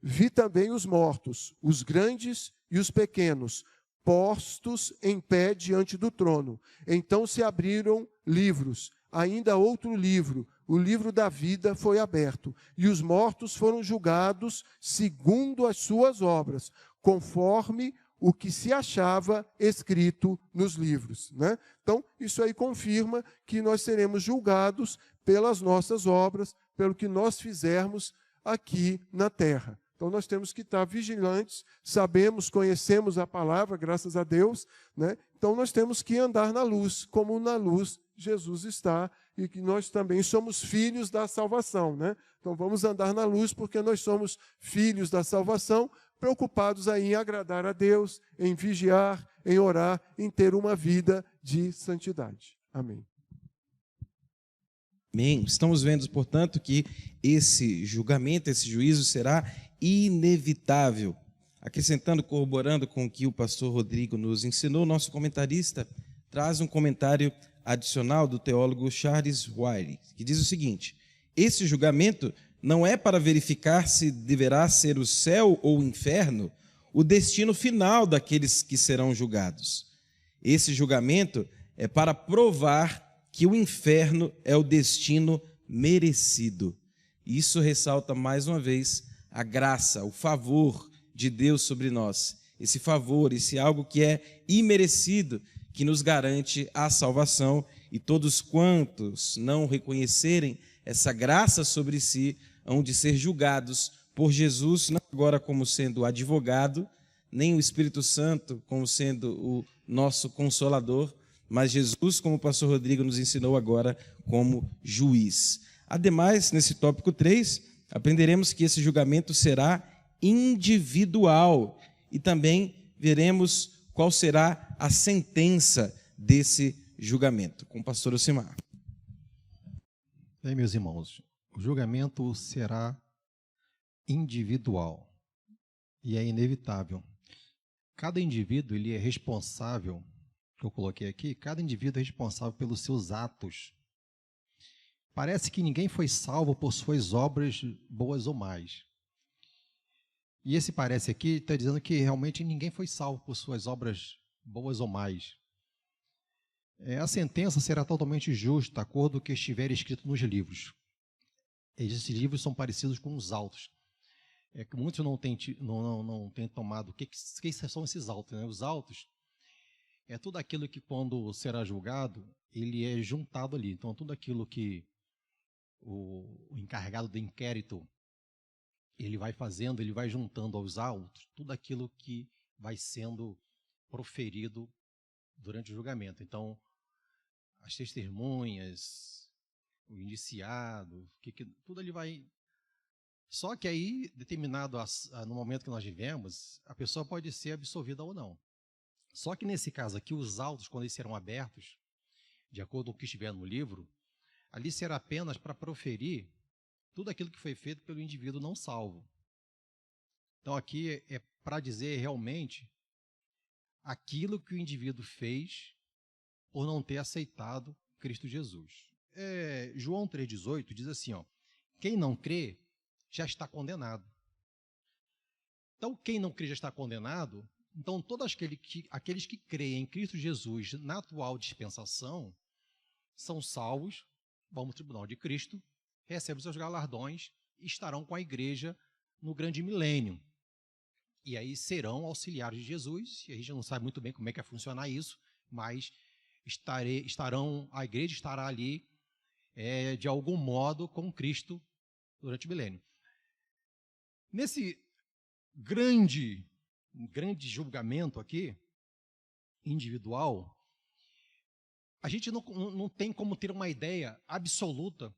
B: vi também os mortos, os grandes e os pequenos, postos em pé diante do trono. Então se abriram livros, ainda outro livro, o livro da vida foi aberto, e os mortos foram julgados segundo as suas obras, conforme o que se achava escrito nos livros, né? Então, isso aí confirma que nós seremos julgados pelas nossas obras, pelo que nós fizermos aqui na terra. Então, nós temos que estar vigilantes, sabemos, conhecemos a palavra, graças a Deus, né? Então, nós temos que andar na luz, como na luz Jesus está, e que nós também somos filhos da salvação, né? Então, vamos andar na luz porque nós somos filhos da salvação, preocupados aí em agradar a Deus, em vigiar, em orar, em ter uma vida de santidade. Amém.
A: Amém. Estamos vendo, portanto, que esse julgamento, esse juízo será inevitável. Acrescentando, corroborando com o que o pastor Rodrigo nos ensinou, nosso comentarista traz um comentário adicional do teólogo Charles Wylie, que diz o seguinte: esse julgamento não é para verificar se deverá ser o céu ou o inferno o destino final daqueles que serão julgados. Esse julgamento é para provar que o inferno é o destino merecido. Isso ressalta mais uma vez a graça, o favor de Deus sobre nós. Esse favor, esse algo que é imerecido, que nos garante a salvação, e todos quantos não reconhecerem essa graça sobre si hão de ser julgados por Jesus, não agora como sendo o advogado, nem o Espírito Santo como sendo o nosso consolador, mas Jesus, como o pastor Rodrigo nos ensinou agora, como juiz. Ademais, nesse tópico 3, aprenderemos que esse julgamento será individual e também veremos qual será a sentença desse julgamento. Com o pastor Ocimar.
C: Bem, meus irmãos, o julgamento será individual e é inevitável. Cada indivíduo ele é responsável, que eu coloquei aqui, cada indivíduo é responsável pelos seus atos. Parece que ninguém foi salvo por suas obras boas ou más. E esse parece aqui está dizendo que realmente ninguém foi salvo por suas obras boas ou más. A sentença será totalmente justa, de acordo com o que estiver escrito nos livros. Esses livros são parecidos com os autos. É que muitos não têm tomado. O que são esses autos, né? Os autos é tudo aquilo que, quando será julgado, ele é juntado ali. Então, tudo aquilo que o encarregado do inquérito ele vai fazendo, ele vai juntando aos autos tudo aquilo que vai sendo proferido durante o julgamento. Então, as testemunhas, o indiciado, tudo ele vai... Só que aí, determinado no momento que nós vivemos, a pessoa pode ser absolvida ou não. Só que nesse caso aqui, os autos, quando eles serão abertos, de acordo com o que estiver no livro, ali será apenas para proferir tudo aquilo que foi feito pelo indivíduo não salvo. Então aqui é para dizer realmente aquilo que o indivíduo fez por não ter aceitado Cristo Jesus. João 3,18 diz assim, quem não crê já está condenado. Então, quem não crê já está condenado. Então, todos aqueles que creem em Cristo Jesus na atual dispensação são salvos, vão ao tribunal de Cristo, recebem seus galardões e estarão com a igreja no grande milênio. E aí serão auxiliares de Jesus, e a gente não sabe muito bem como é que vai funcionar isso, mas a igreja estará ali de algum modo com Cristo durante o milênio. grande julgamento aqui, individual, a gente não tem como ter uma ideia absoluta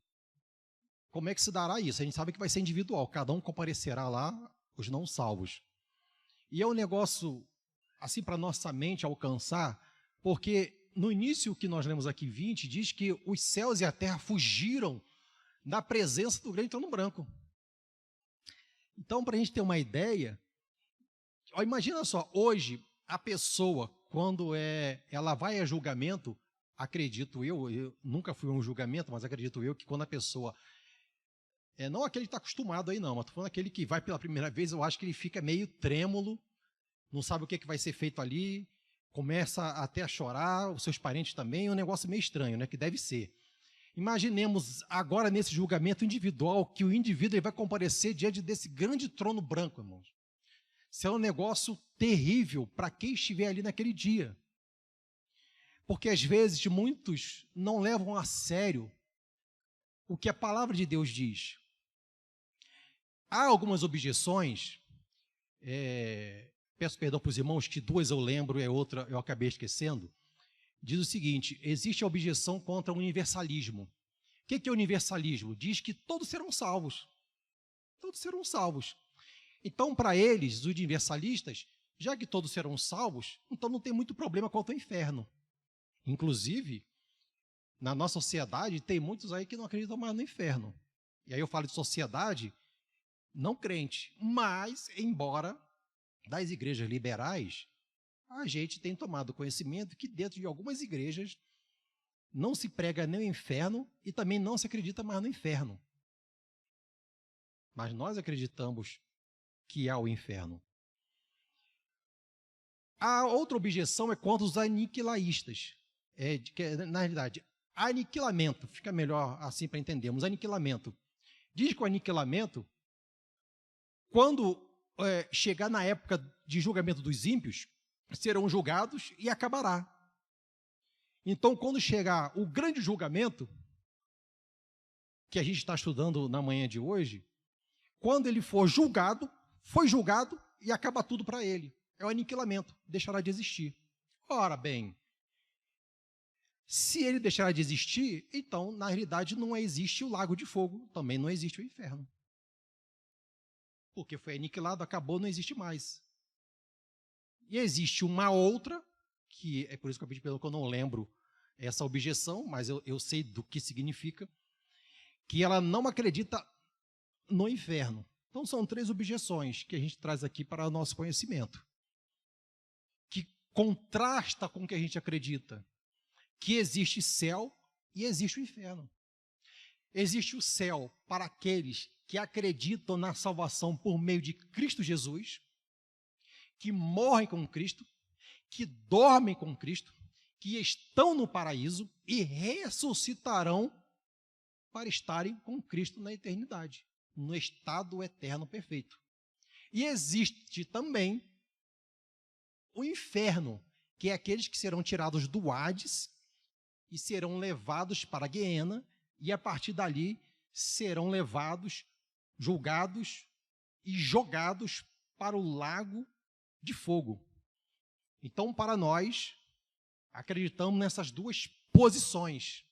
C: como é que se dará isso. A gente sabe que vai ser individual, cada um comparecerá lá, os não salvos. E é um negócio, assim, para nossa mente alcançar, porque no início que nós lemos aqui, 20, diz que os céus e a terra fugiram da presença do grande trono branco. Então, para a gente ter uma ideia, imagina só, hoje, a pessoa, quando ela vai a julgamento, acredito eu nunca fui a um julgamento, mas acredito eu que quando a pessoa, não aquele que está acostumado aí não, mas estou falando aquele que vai pela primeira vez, eu acho que ele fica meio trêmulo, não sabe o que vai ser feito ali, começa até a chorar, os seus parentes também, é um negócio meio estranho, né, que deve ser. Imaginemos agora nesse julgamento individual, que o indivíduo ele vai comparecer diante desse grande trono branco, irmãos. Isso é um negócio terrível para quem estiver ali naquele dia. Porque às vezes muitos não levam a sério o que a palavra de Deus diz. Há algumas objeções, peço perdão para os irmãos, que duas eu lembro e a outra eu acabei esquecendo. Diz o seguinte: existe a objeção contra o universalismo. O que é universalismo? Diz que todos serão salvos. Todos serão salvos. Então, para eles, os universalistas, já que todos serão salvos, então não tem muito problema quanto ao inferno. Inclusive, na nossa sociedade, tem muitos aí que não acreditam mais no inferno. E aí eu falo de sociedade não crente, mas, embora das igrejas liberais, a gente tem tomado conhecimento que dentro de algumas igrejas não se prega nem o inferno e também não se acredita mais no inferno. Mas nós acreditamos que há o inferno. A outra objeção é contra os aniquilaístas. Na realidade, aniquilamento, fica melhor assim para entendermos, aniquilamento. Diz que o aniquilamento, quando chegar na época de julgamento dos ímpios, serão julgados e acabará. Então, quando chegar o grande julgamento, que a gente está estudando na manhã de hoje, quando ele for julgado, foi julgado e acaba tudo para ele. É o aniquilamento, deixará de existir. Ora bem, se ele deixará de existir, então, na realidade, não existe o lago de fogo, também não existe o inferno. Porque foi aniquilado, acabou, não existe mais. E existe uma outra, que é por isso que eu pedi perdão que eu não lembro essa objeção, mas eu sei do que significa, que ela não acredita no inferno. Então são 3 objeções que a gente traz aqui para o nosso conhecimento, que contrasta com o que a gente acredita, que existe céu e existe o inferno. Existe o céu para aqueles que acreditam na salvação por meio de Cristo Jesus, que morrem com Cristo, que dormem com Cristo, que estão no paraíso e ressuscitarão para estarem com Cristo na eternidade, no estado eterno perfeito. E existe também o inferno, que é aqueles que serão tirados do Hades e serão levados para a Guiena, e a partir dali serão levados, julgados e jogados para o lago de fogo. Então, para nós, acreditamos nessas 2 posições,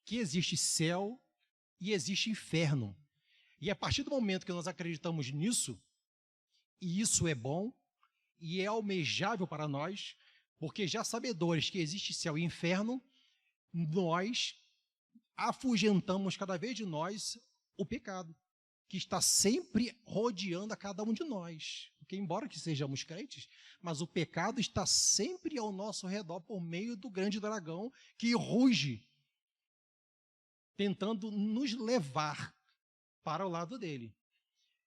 C: que existe céu e existe inferno. E a partir do momento que nós acreditamos nisso, e isso é bom, e é almejável para nós, porque já sabedores que existe céu e inferno, nós afugentamos cada vez de nós o pecado, que está sempre rodeando a cada um de nós. Porque embora que sejamos crentes, mas o pecado está sempre ao nosso redor por meio do grande dragão que ruge, tentando nos levar para o lado dele.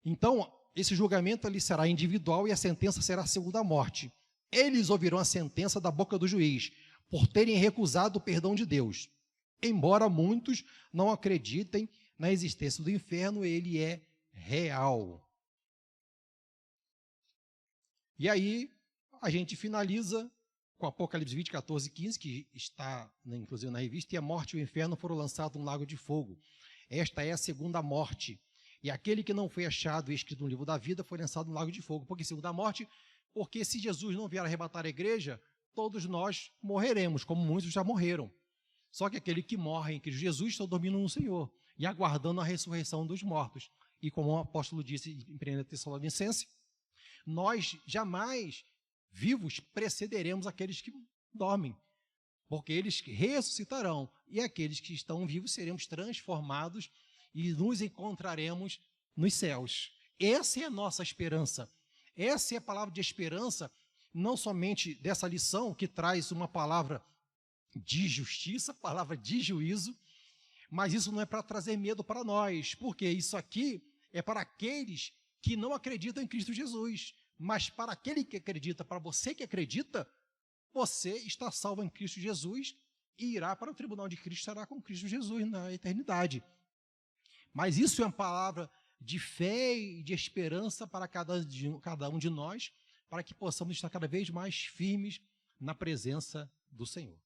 C: Então, esse julgamento ali será individual e a sentença será a segunda morte. Eles ouvirão a sentença da boca do juiz, por terem recusado o perdão de Deus. Embora muitos não acreditem na existência do inferno, ele é real. E aí, a gente finaliza com Apocalipse 20, 14 e 15, que está, inclusive, na revista, e a morte e o inferno foram lançados num lago de fogo. Esta é a segunda morte. E aquele que não foi achado e escrito no livro da vida foi lançado no lago de fogo. Porque segundo a morte, porque se Jesus não vier arrebatar a igreja, todos nós morreremos, como muitos já morreram. Só que aquele que morre em Cristo Jesus está dormindo no Senhor e aguardando a ressurreição dos mortos. E como o apóstolo disse em 1 Tessalonicenses, nós jamais vivos precederemos aqueles que dormem, porque eles ressuscitarão e aqueles que estão vivos seremos transformados e nos encontraremos nos céus. Essa é a nossa esperança. Essa é a palavra de esperança, não somente dessa lição que traz uma palavra de justiça, palavra de juízo, mas isso não é para trazer medo para nós, porque isso aqui é para aqueles que não acreditam em Cristo Jesus, mas para aquele que acredita, para você que acredita, você está salvo em Cristo Jesus e irá para o tribunal de Cristo, estará com Cristo Jesus na eternidade. Mas isso é uma palavra de fé e de esperança para cada um de nós, para que possamos estar cada vez mais firmes na presença do Senhor.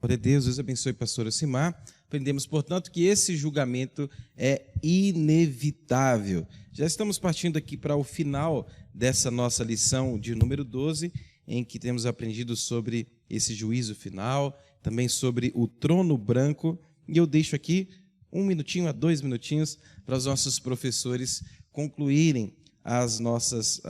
A: Glória a Deus, Deus abençoe, pastor Ocimar. Aprendemos, portanto, que esse julgamento é inevitável. Já estamos partindo aqui para o final dessa nossa lição de número 12, em que temos aprendido sobre esse juízo final, também sobre o trono branco. E eu deixo aqui 1 minutinho a 2 minutinhos para os nossos professores concluírem as nossas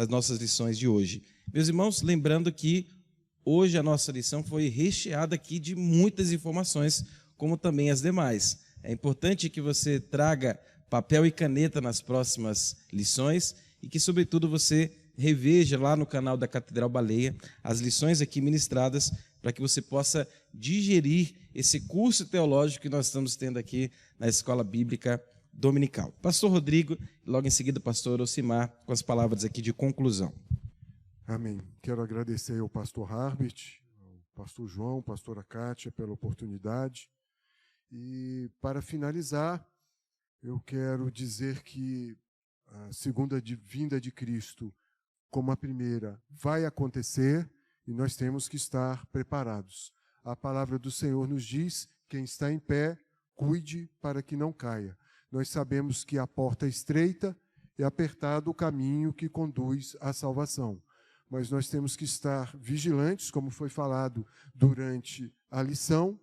A: lições de hoje. Meus irmãos, lembrando que hoje a nossa lição foi recheada aqui de muitas informações, como também as demais. É importante que você traga papel e caneta nas próximas lições e que, sobretudo, você reveja lá no canal da Catedral Baleia as lições aqui ministradas para que você possa digerir esse curso teológico que nós estamos tendo aqui na Escola Bíblica Dominical. Pastor Rodrigo, logo em seguida, pastor Ocimar, com as palavras aqui de conclusão.
B: Amém. Quero agradecer ao pastor Harbit, ao pastor João, pastora Kátia, pela oportunidade. E, para finalizar, eu quero dizer que a segunda vinda de Cristo, como a primeira, vai acontecer e nós temos que estar preparados. A palavra do Senhor nos diz: quem está em pé, cuide para que não caia. Nós sabemos que a porta é estreita e apertado o caminho que conduz à salvação. Mas nós temos que estar vigilantes, como foi falado durante a lição,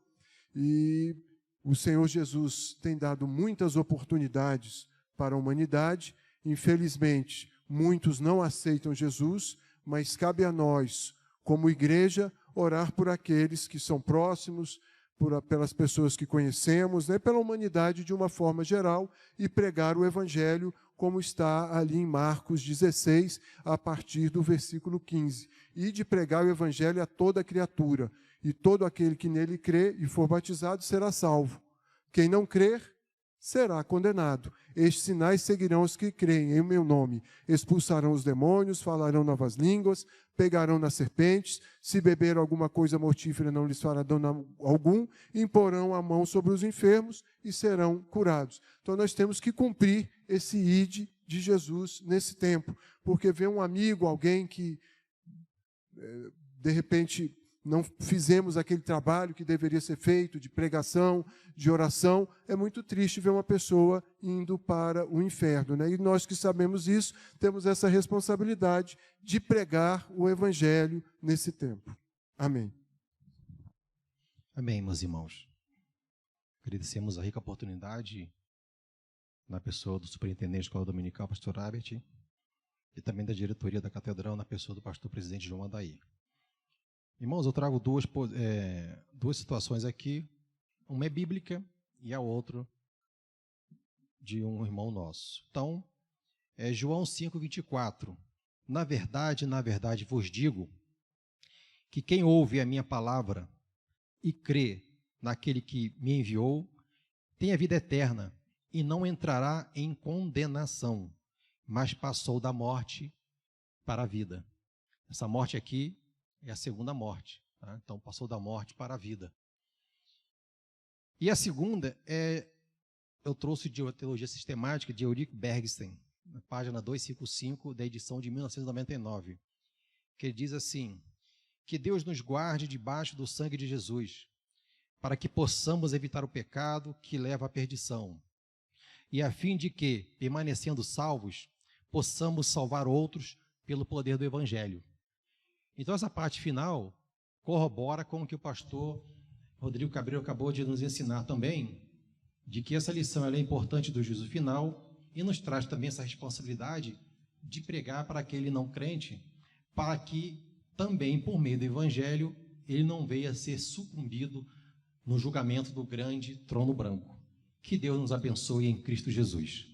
B: e o Senhor Jesus tem dado muitas oportunidades para a humanidade. Infelizmente, muitos não aceitam Jesus, mas cabe a nós, como igreja, orar por aqueles que são próximos, pelas pessoas que conhecemos, né, pela humanidade de uma forma geral, e pregar o Evangelho, como está ali em Marcos 16, a partir do versículo 15. E de pregar o Evangelho a toda criatura, e todo aquele que nele crê e for batizado será salvo. Quem não crer será condenado. Estes sinais seguirão os que creem em meu nome. Expulsarão os demônios, falarão novas línguas, pegarão nas serpentes, se beber alguma coisa mortífera não lhes fará dano algum, imporão a mão sobre os enfermos e serão curados. Então nós temos que cumprir esse ide de Jesus nesse tempo, porque vê um amigo, alguém que de repente não fizemos aquele trabalho que deveria ser feito de pregação, de oração, é muito triste ver uma pessoa indo para o inferno, né? E nós que sabemos isso, temos essa responsabilidade de pregar o Evangelho nesse tempo. Amém.
C: Amém, meus irmãos. Agradecemos a rica oportunidade na pessoa do superintendente da Escola Dominical, pastor Harbit, e também da diretoria da Catedral, na pessoa do pastor presidente João Adair. Irmãos, eu trago duas situações aqui. Uma é bíblica e a outra de um irmão nosso. Então, João 5:24. Na verdade vos digo que quem ouve a minha palavra e crê naquele que me enviou, tem a vida eterna e não entrará em condenação, mas passou da morte para a vida. Essa morte aqui é a segunda morte, tá? Então passou da morte para a vida. E a segunda eu trouxe de Teologia Sistemática de Ulrich Bergsten, na página 255 da edição de 1999, que ele diz assim: que Deus nos guarde debaixo do sangue de Jesus, para que possamos evitar o pecado que leva à perdição. e a fim de que, permanecendo salvos, possamos salvar outros pelo poder do Evangelho. Então, essa parte final corrobora com o que o pastor Rodrigo Cabreiro acabou de nos ensinar também, de que essa lição ela é importante do juízo final e nos traz também essa responsabilidade de pregar para aquele não crente, para que também, por meio do Evangelho, ele não venha a ser sucumbido no julgamento do grande trono branco. Que Deus nos abençoe em Cristo Jesus.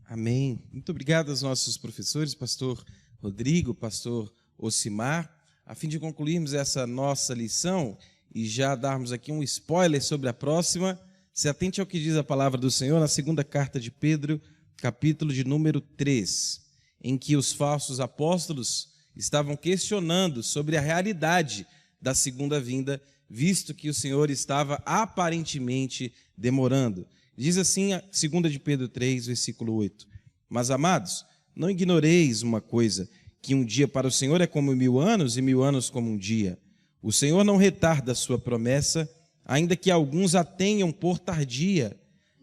A: Amém. Muito obrigado aos nossos professores, pastor Rodrigo, pastor Ocimar. A fim de concluirmos essa nossa lição e já darmos aqui um spoiler sobre a próxima, se atente ao que diz a palavra do Senhor na segunda carta de Pedro, capítulo de número 3, em que os falsos apóstolos estavam questionando sobre a realidade da segunda vinda, visto que o Senhor estava aparentemente demorando. Diz assim a 2 de Pedro 3, versículo 8. Mas, amados, não ignoreis uma coisa, que um dia para o Senhor é como 1000 anos e 1000 anos como um dia. O Senhor não retarda a sua promessa, ainda que alguns a tenham por tardia,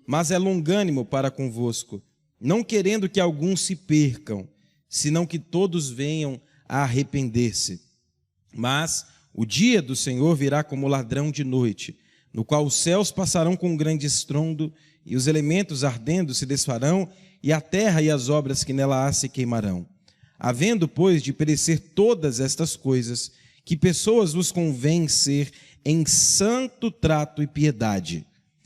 A: mas é longânimo para convosco, não querendo que alguns se percam, senão que todos venham a arrepender-se. Mas o dia do Senhor virá como ladrão de noite, no qual os céus passarão com um grande estrondo, e os elementos ardendo se desfarão, e a terra e as obras que nela há se queimarão. Havendo, pois, de perecer todas estas coisas, que pessoas vos convém ser em santo trato e piedade,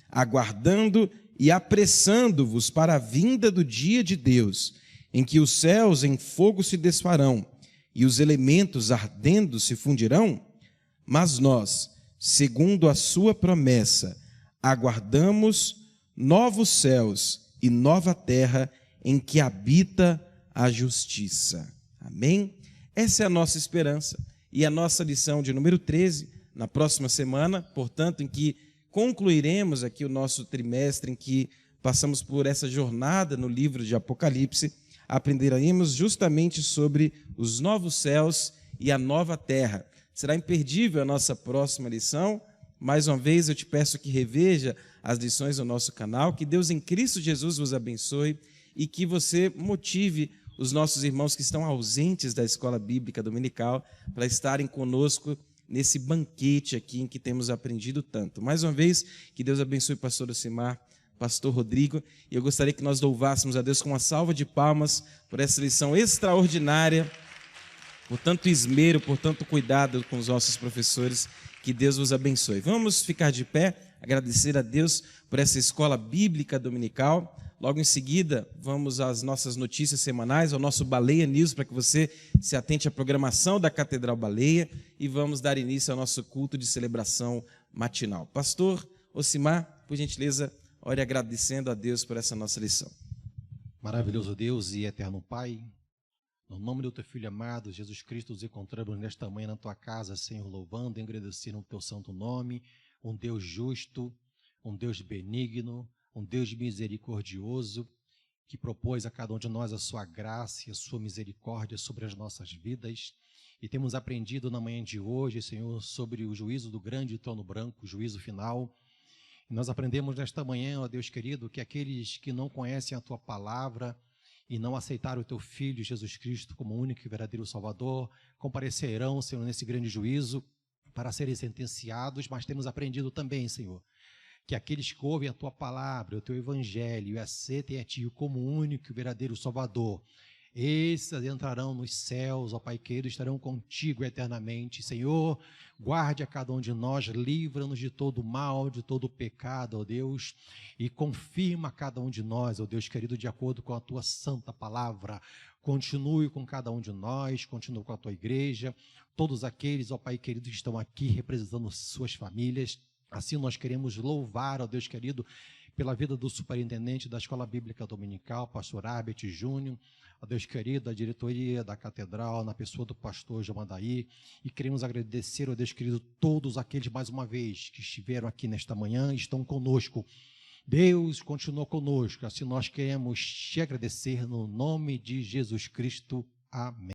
A: aguardando e apressando-vos para a vinda do dia de Deus, em que os céus em fogo se desfarão, e os elementos ardendo se fundirão? Mas nós, segundo a sua promessa, aguardamos novos céus e nova terra em que habita a justiça. Amém? Essa é a nossa esperança e a nossa lição de número 13, na próxima semana, portanto, em que concluiremos aqui o nosso trimestre, em que passamos por essa jornada no livro de Apocalipse, aprenderemos justamente sobre os novos céus e a nova terra. Será imperdível a nossa próxima lição. Mais uma vez eu te peço que reveja as lições do nosso canal, que Deus em Cristo Jesus vos abençoe e que você motive os nossos irmãos que estão ausentes da escola bíblica dominical para estarem conosco nesse banquete aqui em que temos aprendido tanto. Mais uma vez, que Deus abençoe o pastor Ocimar, pastor Rodrigo, e eu gostaria que nós louvássemos a Deus com uma salva de palmas por essa lição extraordinária, por tanto esmero, por tanto cuidado com os nossos professores. Que Deus vos abençoe. Vamos ficar de pé, agradecer a Deus por essa escola bíblica dominical. Logo em seguida, vamos às nossas notícias semanais, ao nosso Baleia News, para que você se atente à programação da Catedral Baleia, e vamos dar início ao nosso culto de celebração matinal. Pastor Ocimar, por gentileza, ore agradecendo a Deus por essa nossa lição.
C: Maravilhoso Deus e eterno Pai, no nome do teu Filho amado, Jesus Cristo, nos encontramos nesta manhã na tua casa, Senhor, louvando e agradecendo o teu santo nome, um Deus justo, um Deus benigno, um Deus misericordioso, que propôs a cada um de nós a sua graça e a sua misericórdia sobre as nossas vidas. E temos aprendido na manhã de hoje, Senhor, sobre o juízo do grande trono branco, o juízo final. E nós aprendemos nesta manhã, ó Deus querido, que aqueles que não conhecem a tua palavra e não aceitaram o teu Filho, Jesus Cristo, como único e verdadeiro Salvador, comparecerão, Senhor, nesse grande juízo para serem sentenciados. Mas temos aprendido também, Senhor, que aqueles que ouvem a tua palavra, o teu evangelho, e aceitem a ti como único e verdadeiro Salvador, esses entrarão nos céus, ó Pai querido, estarão contigo eternamente. Senhor, guarde a cada um de nós, livra-nos de todo mal, de todo pecado, ó Deus, e confirma a cada um de nós, ó Deus querido, de acordo com a tua santa palavra. Continue com cada um de nós, continue com a tua igreja, todos aqueles, ó Pai querido, que estão aqui representando suas famílias. Assim nós queremos louvar, ó Deus querido, pela vida do superintendente da Escola Bíblica Dominical, pastor Arbet Júnior, ó Deus querido, a diretoria da Catedral, na pessoa do pastor Jomandaí, e queremos agradecer, ó Deus querido, todos aqueles, mais uma vez, que estiveram aqui nesta manhã e estão conosco. Deus continua conosco, assim nós queremos te agradecer no nome de Jesus Cristo. Amém.